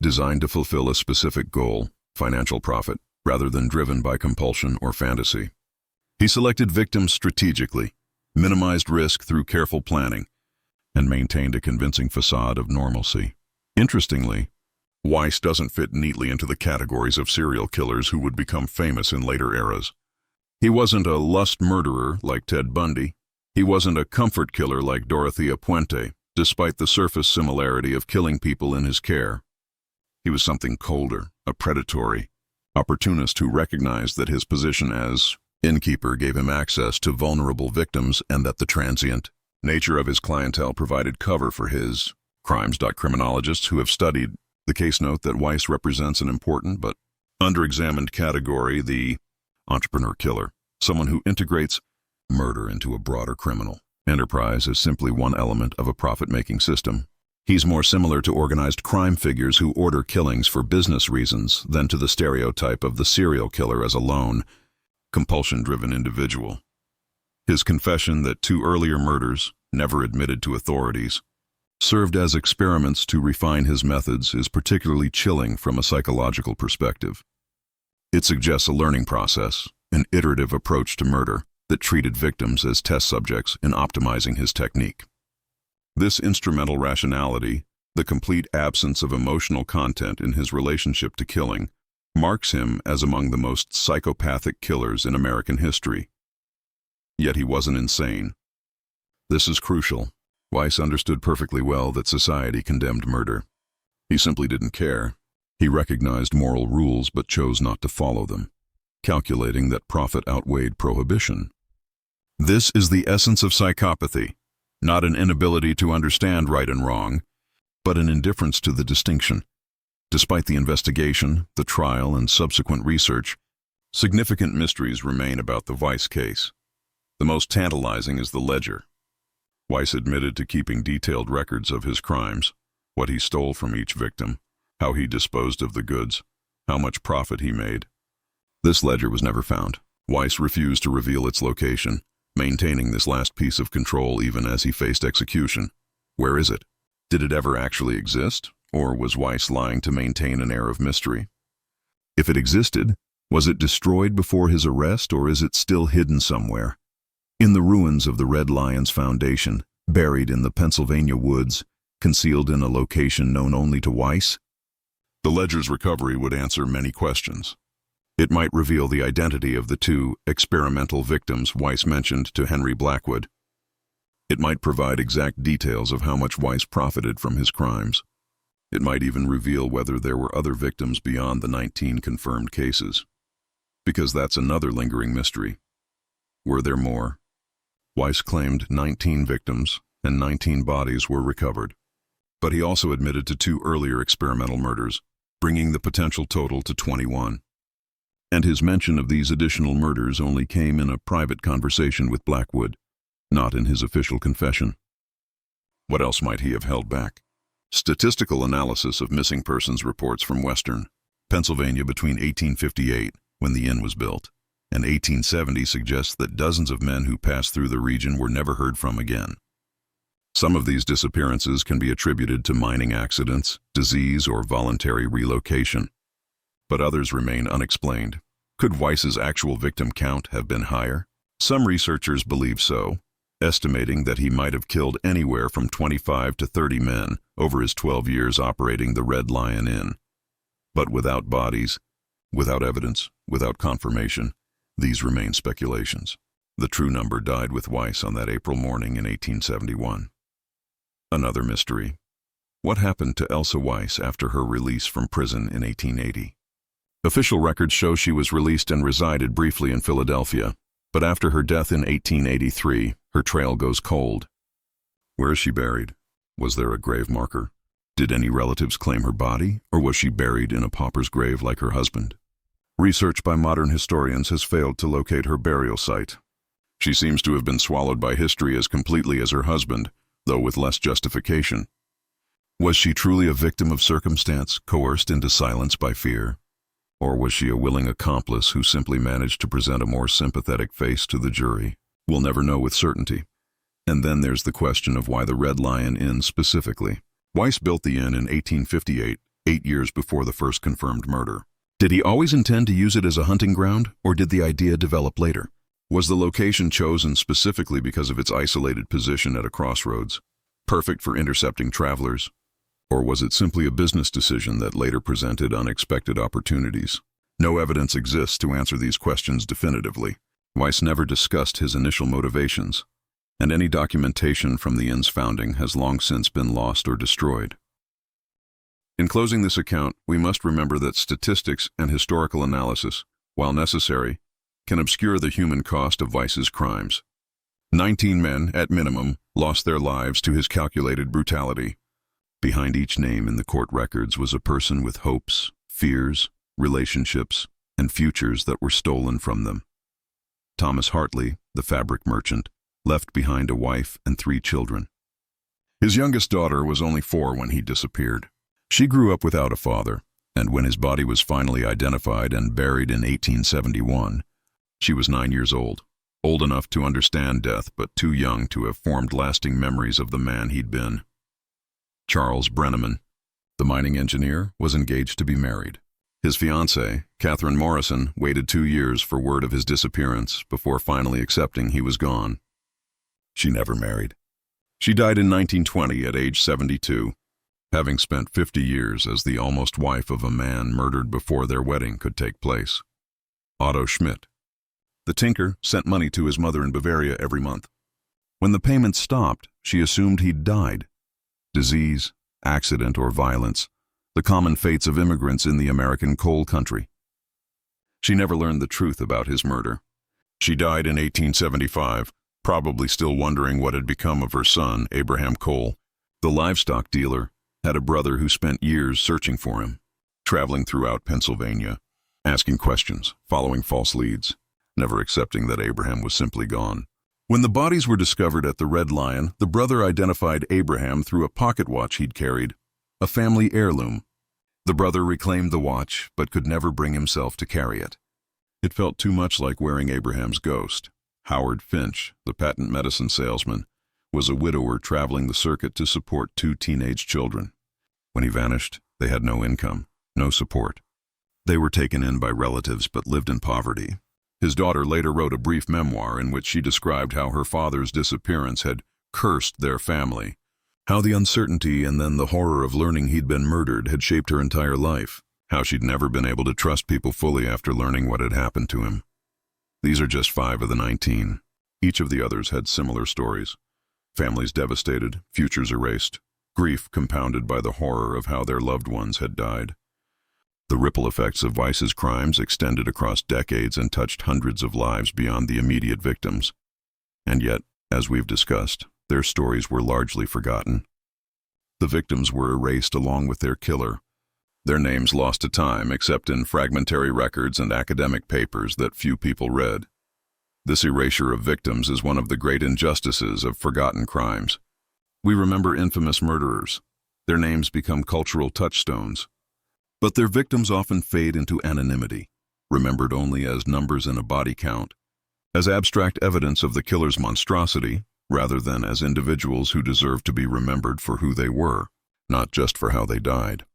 designed to fulfill a specific goal, financial profit, rather than driven by compulsion or fantasy. He selected victims strategically, minimized risk through careful planning, and maintained a convincing facade of normalcy. Interestingly, Weiss doesn't fit neatly into the categories of serial killers who would become famous in later eras. He wasn't a lust murderer like Ted Bundy. He wasn't a comfort killer like Dorothea Puente, despite the surface similarity of killing people in his care. He was something colder, a predatory opportunist who recognized that his position as innkeeper gave him access to vulnerable victims and that the transient nature of his clientele provided cover for his crimes. Criminologists who have studied the case note that Weiss represents an important but underexamined category, the entrepreneur killer, someone who integrates murder into a broader criminal enterprise as simply one element of a profit-making system. He's more similar to organized crime figures who order killings for business reasons than to the stereotype of the serial killer as a lone, compulsion-driven individual. His confession that 2 earlier murders, never admitted to authorities, served as experiments to refine his methods is particularly chilling from a psychological perspective. It suggests a learning process, an iterative approach to murder that treated victims as test subjects in optimizing his technique. This instrumental rationality, the complete absence of emotional content in his relationship to killing, marks him as among the most psychopathic killers in American history. Yet he wasn't insane. This is crucial. Weiss understood perfectly well that society condemned murder. He simply didn't care. He recognized moral rules but chose not to follow them, calculating that profit outweighed prohibition. This is the essence of psychopathy, not an inability to understand right and wrong, but an indifference to the distinction. Despite the investigation, the trial, and subsequent research, significant mysteries remain about the Weiss case. The most tantalizing is the ledger. Weiss admitted to keeping detailed records of his crimes, what he stole from each victim, how he disposed of the goods, how much profit he made. This ledger was never found. Weiss refused to reveal its location, maintaining this last piece of control even as he faced execution. Where is it? Did it ever actually exist, or was Weiss lying to maintain an air of mystery? If it existed, was it destroyed before his arrest, or is it still hidden somewhere? In the ruins of the Red Lion's Foundation, buried in the Pennsylvania woods, concealed in a location known only to Weiss? The ledger's recovery would answer many questions. It might reveal the identity of the 2 experimental victims Weiss mentioned to Henry Blackwood. It might provide exact details of how much Weiss profited from his crimes. It might even reveal whether there were other victims beyond the 19 confirmed cases. Because that's another lingering mystery. Were there more? Weiss claimed 19 victims and 19 bodies were recovered. But he also admitted to 2 earlier experimental murders, bringing the potential total to 21. And his mention of these additional murders only came in a private conversation with Blackwood, not in his official confession. What else might he have held back? Statistical analysis of missing persons reports from Western Pennsylvania between 1858, when the inn was built, and 1870 suggests that dozens of men who passed through the region were never heard from again. Some of these disappearances can be attributed to mining accidents, disease, or voluntary relocation, but others remain unexplained. Could Weiss's actual victim count have been higher? Some researchers believe so, estimating that he might have killed anywhere from 25 to 30 men over his 12 years operating the Red Lion Inn. But without bodies, without evidence, without confirmation, these remain speculations. The true number died with Weiss on that April morning in 1871. Another mystery. What happened to Elsa Weiss after her release from prison in 1880? Official records show she was released and resided briefly in Philadelphia, but after her death in 1883, her trail goes cold. Where is she buried? Was there a grave marker? Did any relatives claim her body, or was she buried in a pauper's grave like her husband? Research by modern historians has failed to locate her burial site. She seems to have been swallowed by history as completely as her husband, though with less justification. Was she truly a victim of circumstance, coerced into silence by fear? Or was she a willing accomplice who simply managed to present a more sympathetic face to the jury? We'll never know with certainty. And then there's the question of why the Red Lion Inn specifically. Weiss built the inn in 1858, 8 years before the first confirmed murder. Did he always intend to use it as a hunting ground, or did the idea develop later? Was the location chosen specifically because of its isolated position at a crossroads, perfect for intercepting travelers? Or was it simply a business decision that later presented unexpected opportunities? No evidence exists to answer these questions definitively. Weiss never discussed his initial motivations, and any documentation from the inn's founding has long since been lost or destroyed. In closing this account, we must remember that statistics and historical analysis, while necessary, can obscure the human cost of Weiss's crimes. 19 men, at minimum, lost their lives to his calculated brutality. Behind each name in the court records was a person with hopes, fears, relationships, and futures that were stolen from them. Thomas Hartley, the fabric merchant, left behind a wife and 3 children. His youngest daughter was only 4 when he disappeared. She grew up without a father, and when his body was finally identified and buried in 1871, she was 9 years old enough to understand death but too young to have formed lasting memories of the man he'd been. Charles Brenneman, the mining engineer, was engaged to be married. His fiancée, Catherine Morrison, waited 2 years for word of his disappearance before finally accepting he was gone. She never married. She died in 1920 at age 72. Having spent 50 years as the almost wife of a man murdered before their wedding could take place. Otto Schmidt. The tinker sent money to his mother in Bavaria every month. When the payments stopped, she assumed he'd died. Disease, accident, or violence, the common fates of immigrants in the American coal country. She never learned the truth about his murder. She died in 1875, probably still wondering what had become of her son, Abraham Cole. The livestock dealer had a brother who spent years searching for him, traveling throughout Pennsylvania, asking questions, following false leads, never accepting that Abraham was simply gone. When the bodies were discovered at the Red Lion, the brother identified Abraham through a pocket watch he'd carried, a family heirloom. The brother reclaimed the watch, but could never bring himself to carry it. It felt too much like wearing Abraham's ghost. Howard Finch, the patent medicine salesman, was a widower traveling the circuit to support 2 teenage children. When he vanished, they had no income, no support. They were taken in by relatives but lived in poverty. His daughter later wrote a brief memoir in which she described how her father's disappearance had cursed their family, how the uncertainty and then the horror of learning he'd been murdered had shaped her entire life, how she'd never been able to trust people fully after learning what had happened to him. These are just 5 of the 19. Each of the others had similar stories. Families devastated, futures erased, grief compounded by the horror of how their loved ones had died. The ripple effects of Weiss's crimes extended across decades and touched hundreds of lives beyond the immediate victims. And yet, as we've discussed, their stories were largely forgotten. The victims were erased along with their killer, their names lost to time except in fragmentary records and academic papers that few people read. This erasure of victims is one of the great injustices of forgotten crimes. We remember infamous murderers. Their names become cultural touchstones. But their victims often fade into anonymity, remembered only as numbers in a body count, as abstract evidence of the killer's monstrosity, rather than as individuals who deserve to be remembered for who they were, not just for how they died.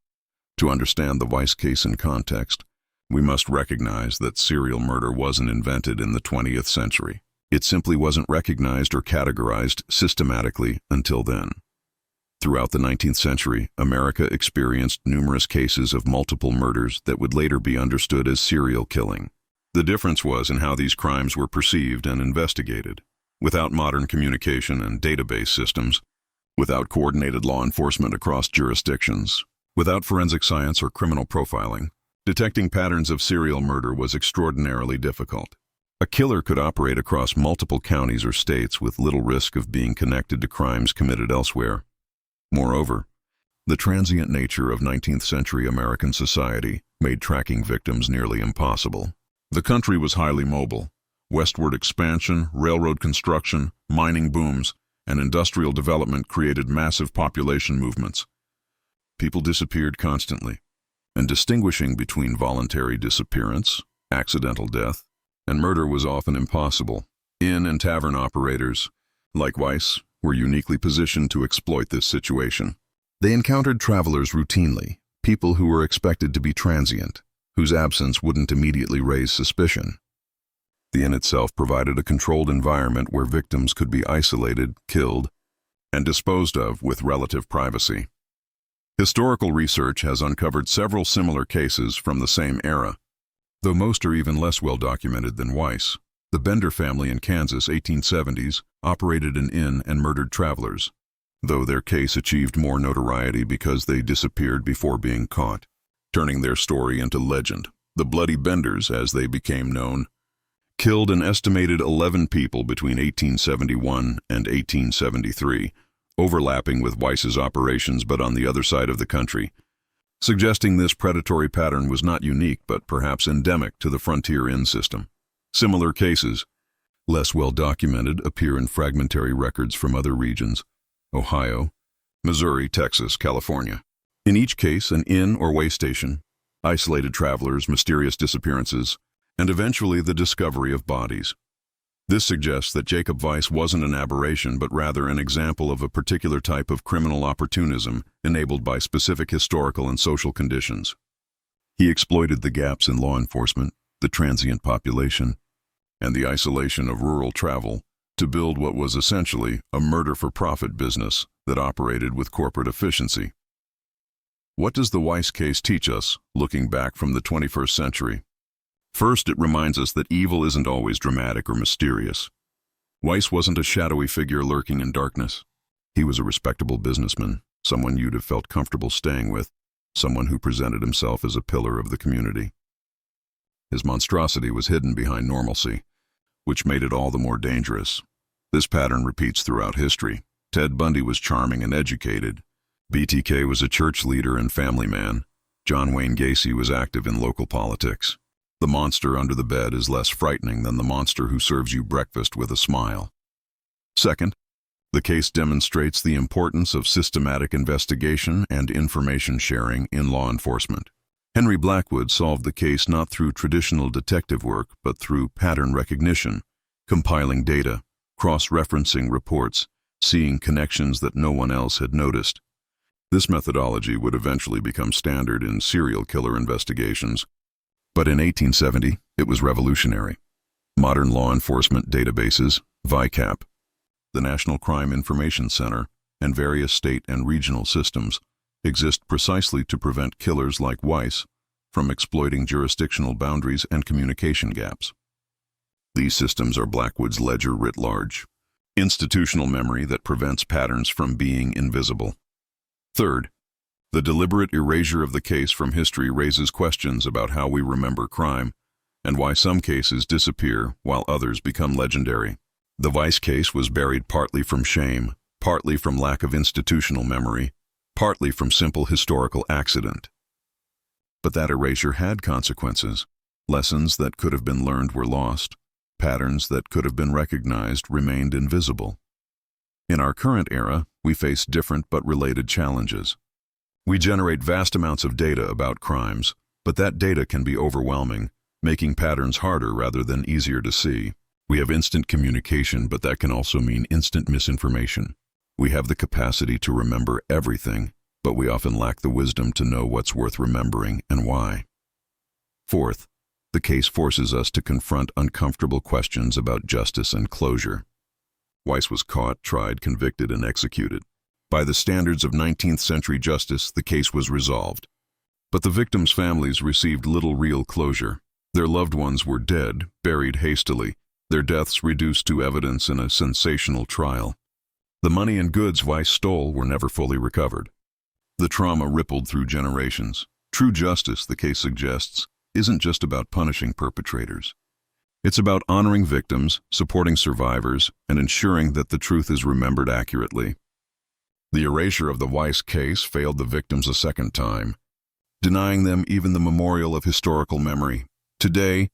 To understand the Weiss case in context, we must recognize that serial murder wasn't invented in the 20th century. It simply wasn't recognized or categorized systematically until then. Throughout the 19th century, America experienced numerous cases of multiple murders that would later be understood as serial killing. The difference was in how these crimes were perceived and investigated. Without modern communication and database systems, without coordinated law enforcement across jurisdictions, without forensic science or criminal profiling, detecting patterns of serial murder was extraordinarily difficult. A killer could operate across multiple counties or states with little risk of being connected to crimes committed elsewhere. Moreover, The transient nature of 19th-century American society made tracking victims nearly impossible. The country was highly mobile. Westward expansion, railroad construction, mining booms, and industrial development created massive population movements. People disappeared constantly, and distinguishing between voluntary disappearance, accidental death, and murder was often impossible. Inn and tavern operators, like Weiss, were uniquely positioned to exploit this situation. They encountered travelers routinely, people who were expected to be transient, whose absence wouldn't immediately raise suspicion. The inn itself provided a controlled environment where victims could be isolated, killed, and disposed of with relative privacy. Historical research has uncovered several similar cases from the same era, though most are even less well documented than Weiss. The Bender family in Kansas, 1870s, operated an inn and murdered travelers, though their case achieved more notoriety because they disappeared before being caught, turning their story into legend. The Bloody Benders, as they became known, killed an estimated 11 people between 1871 and 1873, overlapping with Weiss's operations but on the other side of the country, suggesting this predatory pattern was not unique but perhaps endemic to the frontier inn system. Similar cases, less well documented, appear in fragmentary records from other regions: Ohio, Missouri, Texas, California. In each case, an inn or way station, isolated travelers, mysterious disappearances, and eventually the discovery of bodies. This suggests that Jakob Weiss wasn't an aberration but rather an example of a particular type of criminal opportunism enabled by specific historical and social conditions. He exploited the gaps in law enforcement, the transient population, and the isolation of rural travel to build what was essentially a murder-for-profit business that operated with corporate efficiency. What does the Weiss case teach us, looking back from the 21st century? First, it reminds us that evil isn't always dramatic or mysterious. Weiss wasn't a shadowy figure lurking in darkness. He was a respectable businessman, someone you'd have felt comfortable staying with, someone who presented himself as a pillar of the community. His monstrosity was hidden behind normalcy, which made it all the more dangerous. This pattern repeats throughout history. Ted Bundy was charming and educated. BTK was a church leader and family man. John Wayne Gacy was active in local politics. The monster under the bed is less frightening than the monster who serves you breakfast with a smile. Second, the case demonstrates the importance of systematic investigation and information sharing in law enforcement. Henry Blackwood solved the case not through traditional detective work, but through pattern recognition, compiling data, cross-referencing reports, seeing connections that no one else had noticed. This methodology would eventually become standard in serial killer investigations, but in 1870, it was revolutionary. Modern law enforcement databases, VICAP, the National Crime Information Center, and various state and regional systems exist precisely to prevent killers like Weiss from exploiting jurisdictional boundaries and communication gaps. These systems are Blackwood's ledger writ large, institutional memory that prevents patterns from being invisible. Third, the deliberate erasure of the case from history raises questions about how we remember crime and why some cases disappear while others become legendary. The Weiss case was buried partly from shame, partly from lack of institutional memory, partly from simple historical accident. But that erasure had consequences. Lessons that could have been learned were lost. Patterns that could have been recognized remained invisible. In our current era, we face different but related challenges. We generate vast amounts of data about crimes, but that data can be overwhelming, making patterns harder rather than easier to see. We have instant communication, but that can also mean instant misinformation. We have the capacity to remember everything, but we often lack the wisdom to know what's worth remembering and why. Fourth, the case forces us to confront uncomfortable questions about justice and closure. Weiss was caught, tried, convicted, and executed. By the standards of 19th century justice, the case was resolved. But the victims' families received little real closure. Their loved ones were dead, buried hastily, their deaths reduced to evidence in a sensational trial. The money and goods Weiss stole were never fully recovered. The trauma rippled through generations. True justice, the case suggests, isn't just about punishing perpetrators. It's about honoring victims, supporting survivors, and ensuring that the truth is remembered accurately. The erasure of the Weiss case failed the victims a second time, denying them even the memorial of historical memory. Today,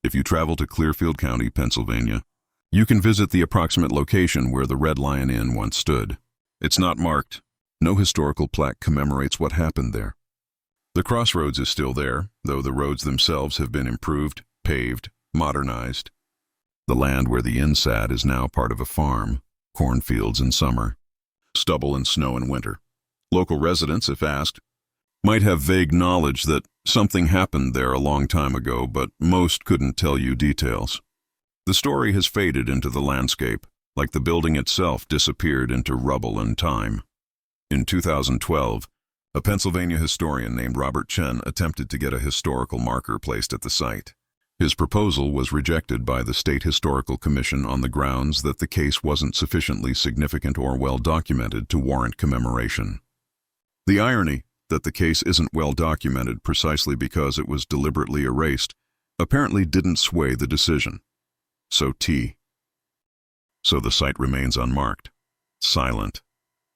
if you travel to Clearfield County, Pennsylvania, you can visit the approximate location where the Red Lion Inn once stood. It's not marked. No historical plaque commemorates what happened there. The crossroads is still there, though the roads themselves have been improved, paved, modernized. The land where the inn sat is now part of a farm, cornfields in summer, stubble and snow in winter. Local residents, if asked, might have vague knowledge that something happened there a long time ago, but most couldn't tell you details. The story has faded into the landscape, like the building itself disappeared into rubble and time. In 2012, a Pennsylvania historian named Robert Chen attempted to get a historical marker placed at the site. His proposal was rejected by the State Historical Commission on the grounds that the case wasn't sufficiently significant or well documented to warrant commemoration. The irony that the case isn't well documented precisely because it was deliberately erased apparently didn't sway the decision. So the site remains unmarked, silent,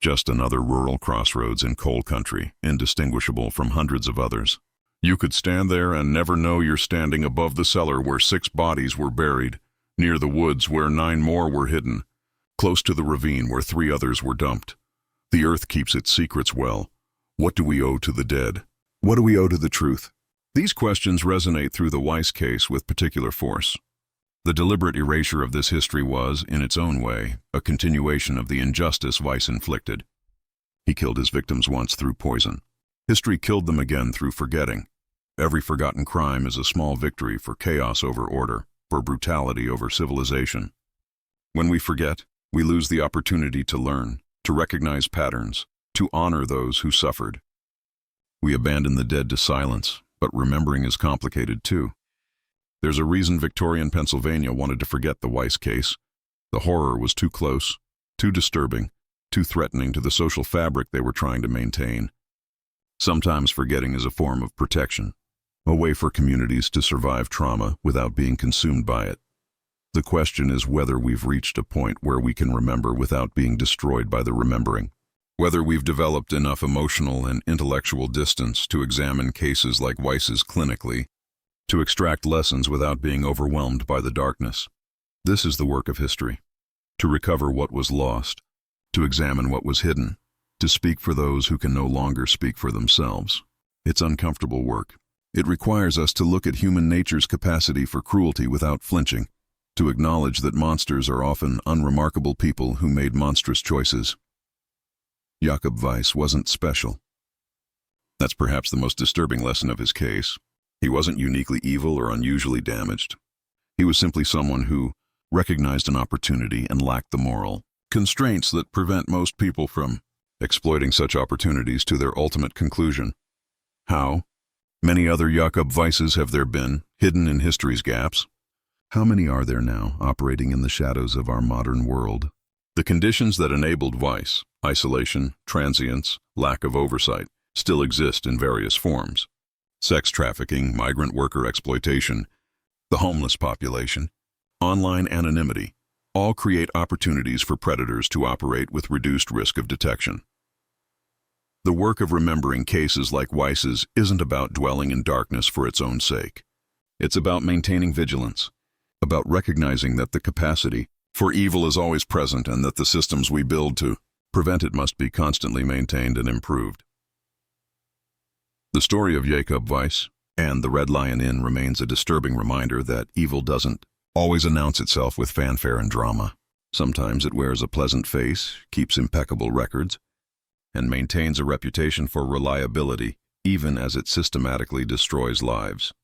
just another rural crossroads in coal country, indistinguishable from hundreds of others. You could stand there and never know you're standing above the cellar where 6 bodies were buried, near the woods where 9 more were hidden, close to the ravine where 3 others were dumped. The earth keeps its secrets well. What do we owe to the dead? What do we owe to the truth? These questions resonate through the Weiss case with particular force. The deliberate erasure of this history was, in its own way, a continuation of the injustice Weiss inflicted. He killed his victims once through poison. History killed them again through forgetting. Every forgotten crime is a small victory for chaos over order, for brutality over civilization. When we forget, we lose the opportunity to learn, to recognize patterns, to honor those who suffered. We abandon the dead to silence, but remembering is complicated too. There's a reason Victorian Pennsylvania wanted to forget the Weiss case. The horror was too close, too disturbing, too threatening to the social fabric they were trying to maintain. Sometimes forgetting is a form of protection, a way for communities to survive trauma without being consumed by it. The question is whether we've reached a point where we can remember without being destroyed by the remembering. Whether we've developed enough emotional and intellectual distance to examine cases like Weiss's clinically, to extract lessons without being overwhelmed by the darkness. This is the work of history. To recover what was lost, to examine what was hidden, to speak for those who can no longer speak for themselves. It's uncomfortable work. It requires us to look at human nature's capacity for cruelty without flinching, to acknowledge that monsters are often unremarkable people who made monstrous choices. Jakob Weiss wasn't special. That's perhaps the most disturbing lesson of his case. He wasn't uniquely evil or unusually damaged. He was simply someone who recognized an opportunity and lacked the moral constraints that prevent most people from exploiting such opportunities to their ultimate conclusion. How many other Jakob Weisses have there been, hidden in history's gaps? How many are there now, operating in the shadows of our modern world? The conditions that enabled Weiss, isolation, transience, lack of oversight, still exist in various forms. Sex trafficking, migrant worker exploitation, the homeless population, online anonymity, all create opportunities for predators to operate with reduced risk of detection. The work of remembering cases like Weiss's isn't about dwelling in darkness for its own sake. It's about maintaining vigilance, about recognizing that the capacity for evil is always present and that the systems we build to prevent it must be constantly maintained and improved. The story of Jakob Weiss and the Red Lion Inn remains a disturbing reminder that evil doesn't always announce itself with fanfare and drama. Sometimes it wears a pleasant face, keeps impeccable records, and maintains a reputation for reliability even as it systematically destroys lives.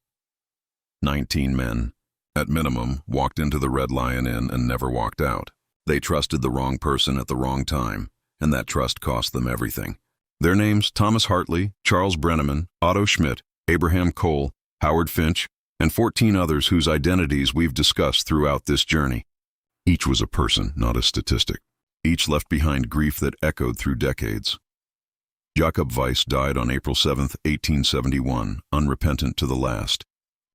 19 men, at minimum, walked into the Red Lion Inn and never walked out. They trusted the wrong person at the wrong time, and that trust cost them everything. Their names: Thomas Hartley, Charles Brenneman, Otto Schmidt, Abraham Cole, Howard Finch, and 14 others whose identities we've discussed throughout this journey. Each was a person, not a statistic. Each left behind grief that echoed through decades. Jakob Weiss died on April 7, 1871, unrepentant to the last,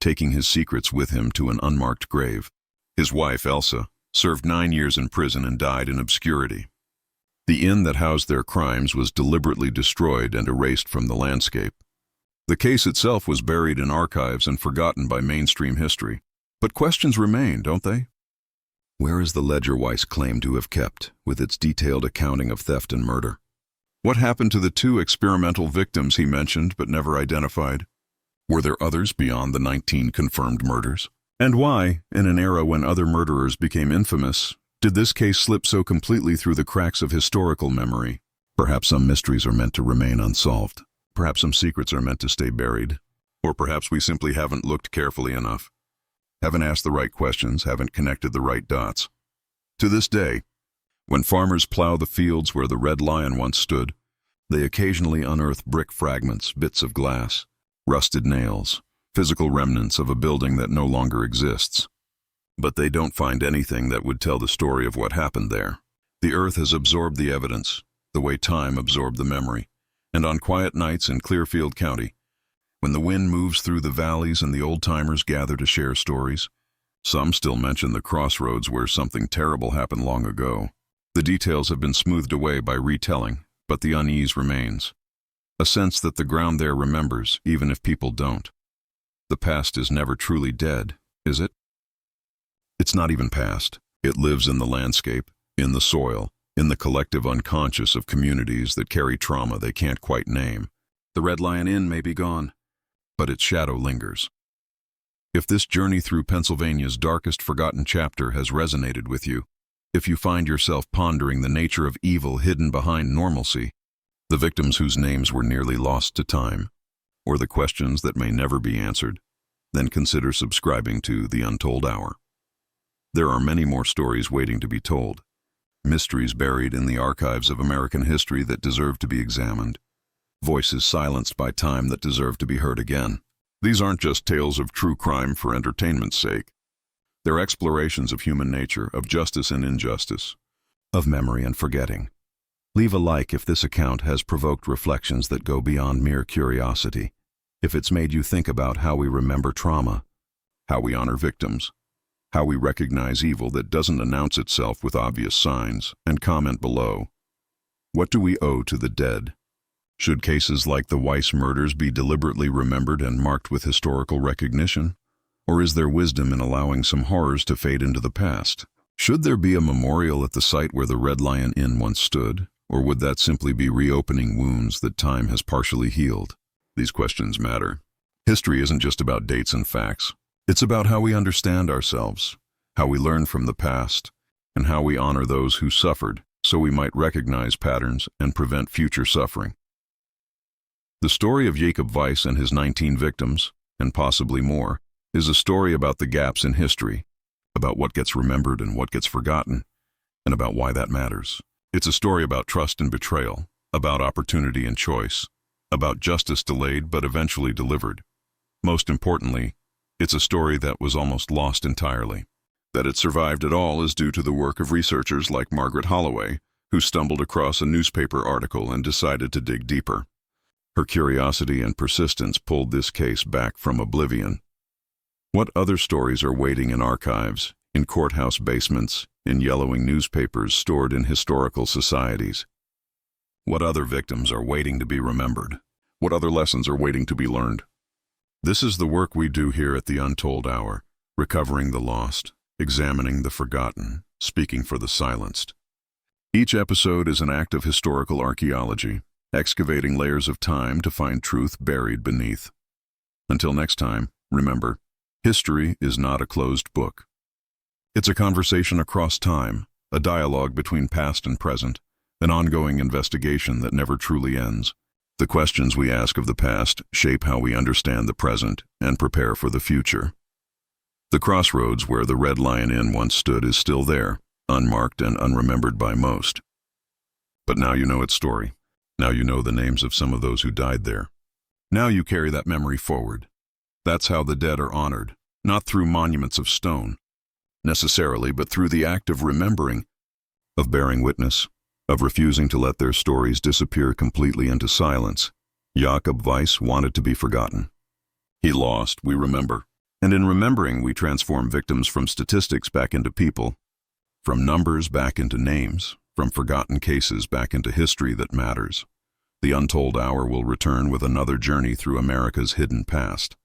taking his secrets with him to an unmarked grave. His wife, Elsa, served 9 years in prison and died in obscurity. The inn that housed their crimes was deliberately destroyed and erased from the landscape. The case itself was buried in archives and forgotten by mainstream history. But questions remain, don't they? Where is the ledger Weiss claimed to have kept, with its detailed accounting of theft and murder? What happened to the 2 experimental victims he mentioned but never identified? Were there others beyond the 19 confirmed murders? And why, in an era when other murderers became infamous, did this case slip so completely through the cracks of historical memory? Perhaps some mysteries are meant to remain unsolved. Perhaps some secrets are meant to stay buried. Or perhaps we simply haven't looked carefully enough. Haven't asked the right questions, haven't connected the right dots. To this day, when farmers plow the fields where the Red Lion once stood, they occasionally unearth brick fragments, bits of glass, rusted nails, physical remnants of a building that no longer exists. But they don't find anything that would tell the story of what happened there. The earth has absorbed the evidence, the way time absorbed the memory. And on quiet nights in Clearfield County, when the wind moves through the valleys and the old-timers gather to share stories, some still mention the crossroads where something terrible happened long ago. The details have been smoothed away by retelling, but the unease remains. A sense that the ground there remembers, even if people don't. The past is never truly dead, is it? It's not even past. It lives in the landscape, in the soil, in the collective unconscious of communities that carry trauma they can't quite name. The Red Lion Inn may be gone, but its shadow lingers. If this journey through Pennsylvania's darkest forgotten chapter has resonated with you, if you find yourself pondering the nature of evil hidden behind normalcy, the victims whose names were nearly lost to time, or the questions that may never be answered, then consider subscribing to The Untold Hour. There are many more stories waiting to be told, mysteries buried in the archives of American history that deserve to be examined, voices silenced by time that deserve to be heard again. These aren't just tales of true crime for entertainment's sake. They're explorations of human nature, of justice and injustice, of memory and forgetting. Leave a like if this account has provoked reflections that go beyond mere curiosity, if it's made you think about how we remember trauma, how we honor victims, how we recognize evil that doesn't announce itself with obvious signs, and comment below. What do we owe to the dead? Should cases like the Weiss murders be deliberately remembered and marked with historical recognition? Or is there wisdom in allowing some horrors to fade into the past? Should there be a memorial at the site where the Red Lion Inn once stood? Or would that simply be reopening wounds that time has partially healed? These questions matter. History isn't just about dates and facts. It's about how we understand ourselves, how we learn from the past, and how we honor those who suffered so we might recognize patterns and prevent future suffering. The story of Jakob Weiss and his 19 victims, and possibly more, is a story about the gaps in history, about what gets remembered and what gets forgotten, and about why that matters. It's a story about trust and betrayal, about opportunity and choice, about justice delayed but eventually delivered. Most importantly, it's a story that was almost lost entirely. That it survived at all is due to the work of researchers like Margaret Holloway, who stumbled across a newspaper article and decided to dig deeper. Her curiosity and persistence pulled this case back from oblivion. What other stories are waiting in archives, in courthouse basements, in yellowing newspapers stored in historical societies? What other victims are waiting to be remembered? What other lessons are waiting to be learned? This is the work we do here at the Untold Hour, recovering the lost, examining the forgotten, speaking for the silenced. Each episode is an act of historical archaeology, excavating layers of time to find truth buried beneath. Until next time, remember, history is not a closed book. It's a conversation across time, a dialogue between past and present, an ongoing investigation that never truly ends. The questions we ask of the past shape how we understand the present and prepare for the future. The crossroads where the Red Lion Inn once stood is still there, unmarked and unremembered by most. But now you know its story. Now you know the names of some of those who died there. Now you carry that memory forward. That's how the dead are honored, not through monuments of stone, necessarily, but through the act of remembering, of bearing witness, of refusing to let their stories disappear completely into silence. Jakob Weiss wanted to be forgotten. He lost, we remember. And in remembering, we transform victims from statistics back into people, from numbers back into names, From forgotten cases back into history that matters. The Untold Hour will return with another journey through America's hidden past.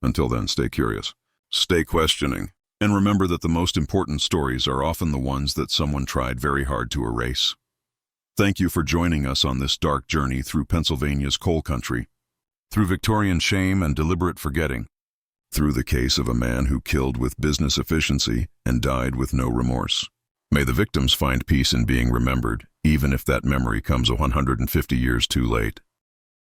Until then, stay curious, stay questioning, and remember that the most important stories are often the ones that someone tried very hard to erase. Thank you for joining us on this dark journey through Pennsylvania's coal country, through Victorian shame and deliberate forgetting, through the case of a man who killed with business efficiency and died with no remorse. May the victims find peace in being remembered, even if that memory comes 150 years too late.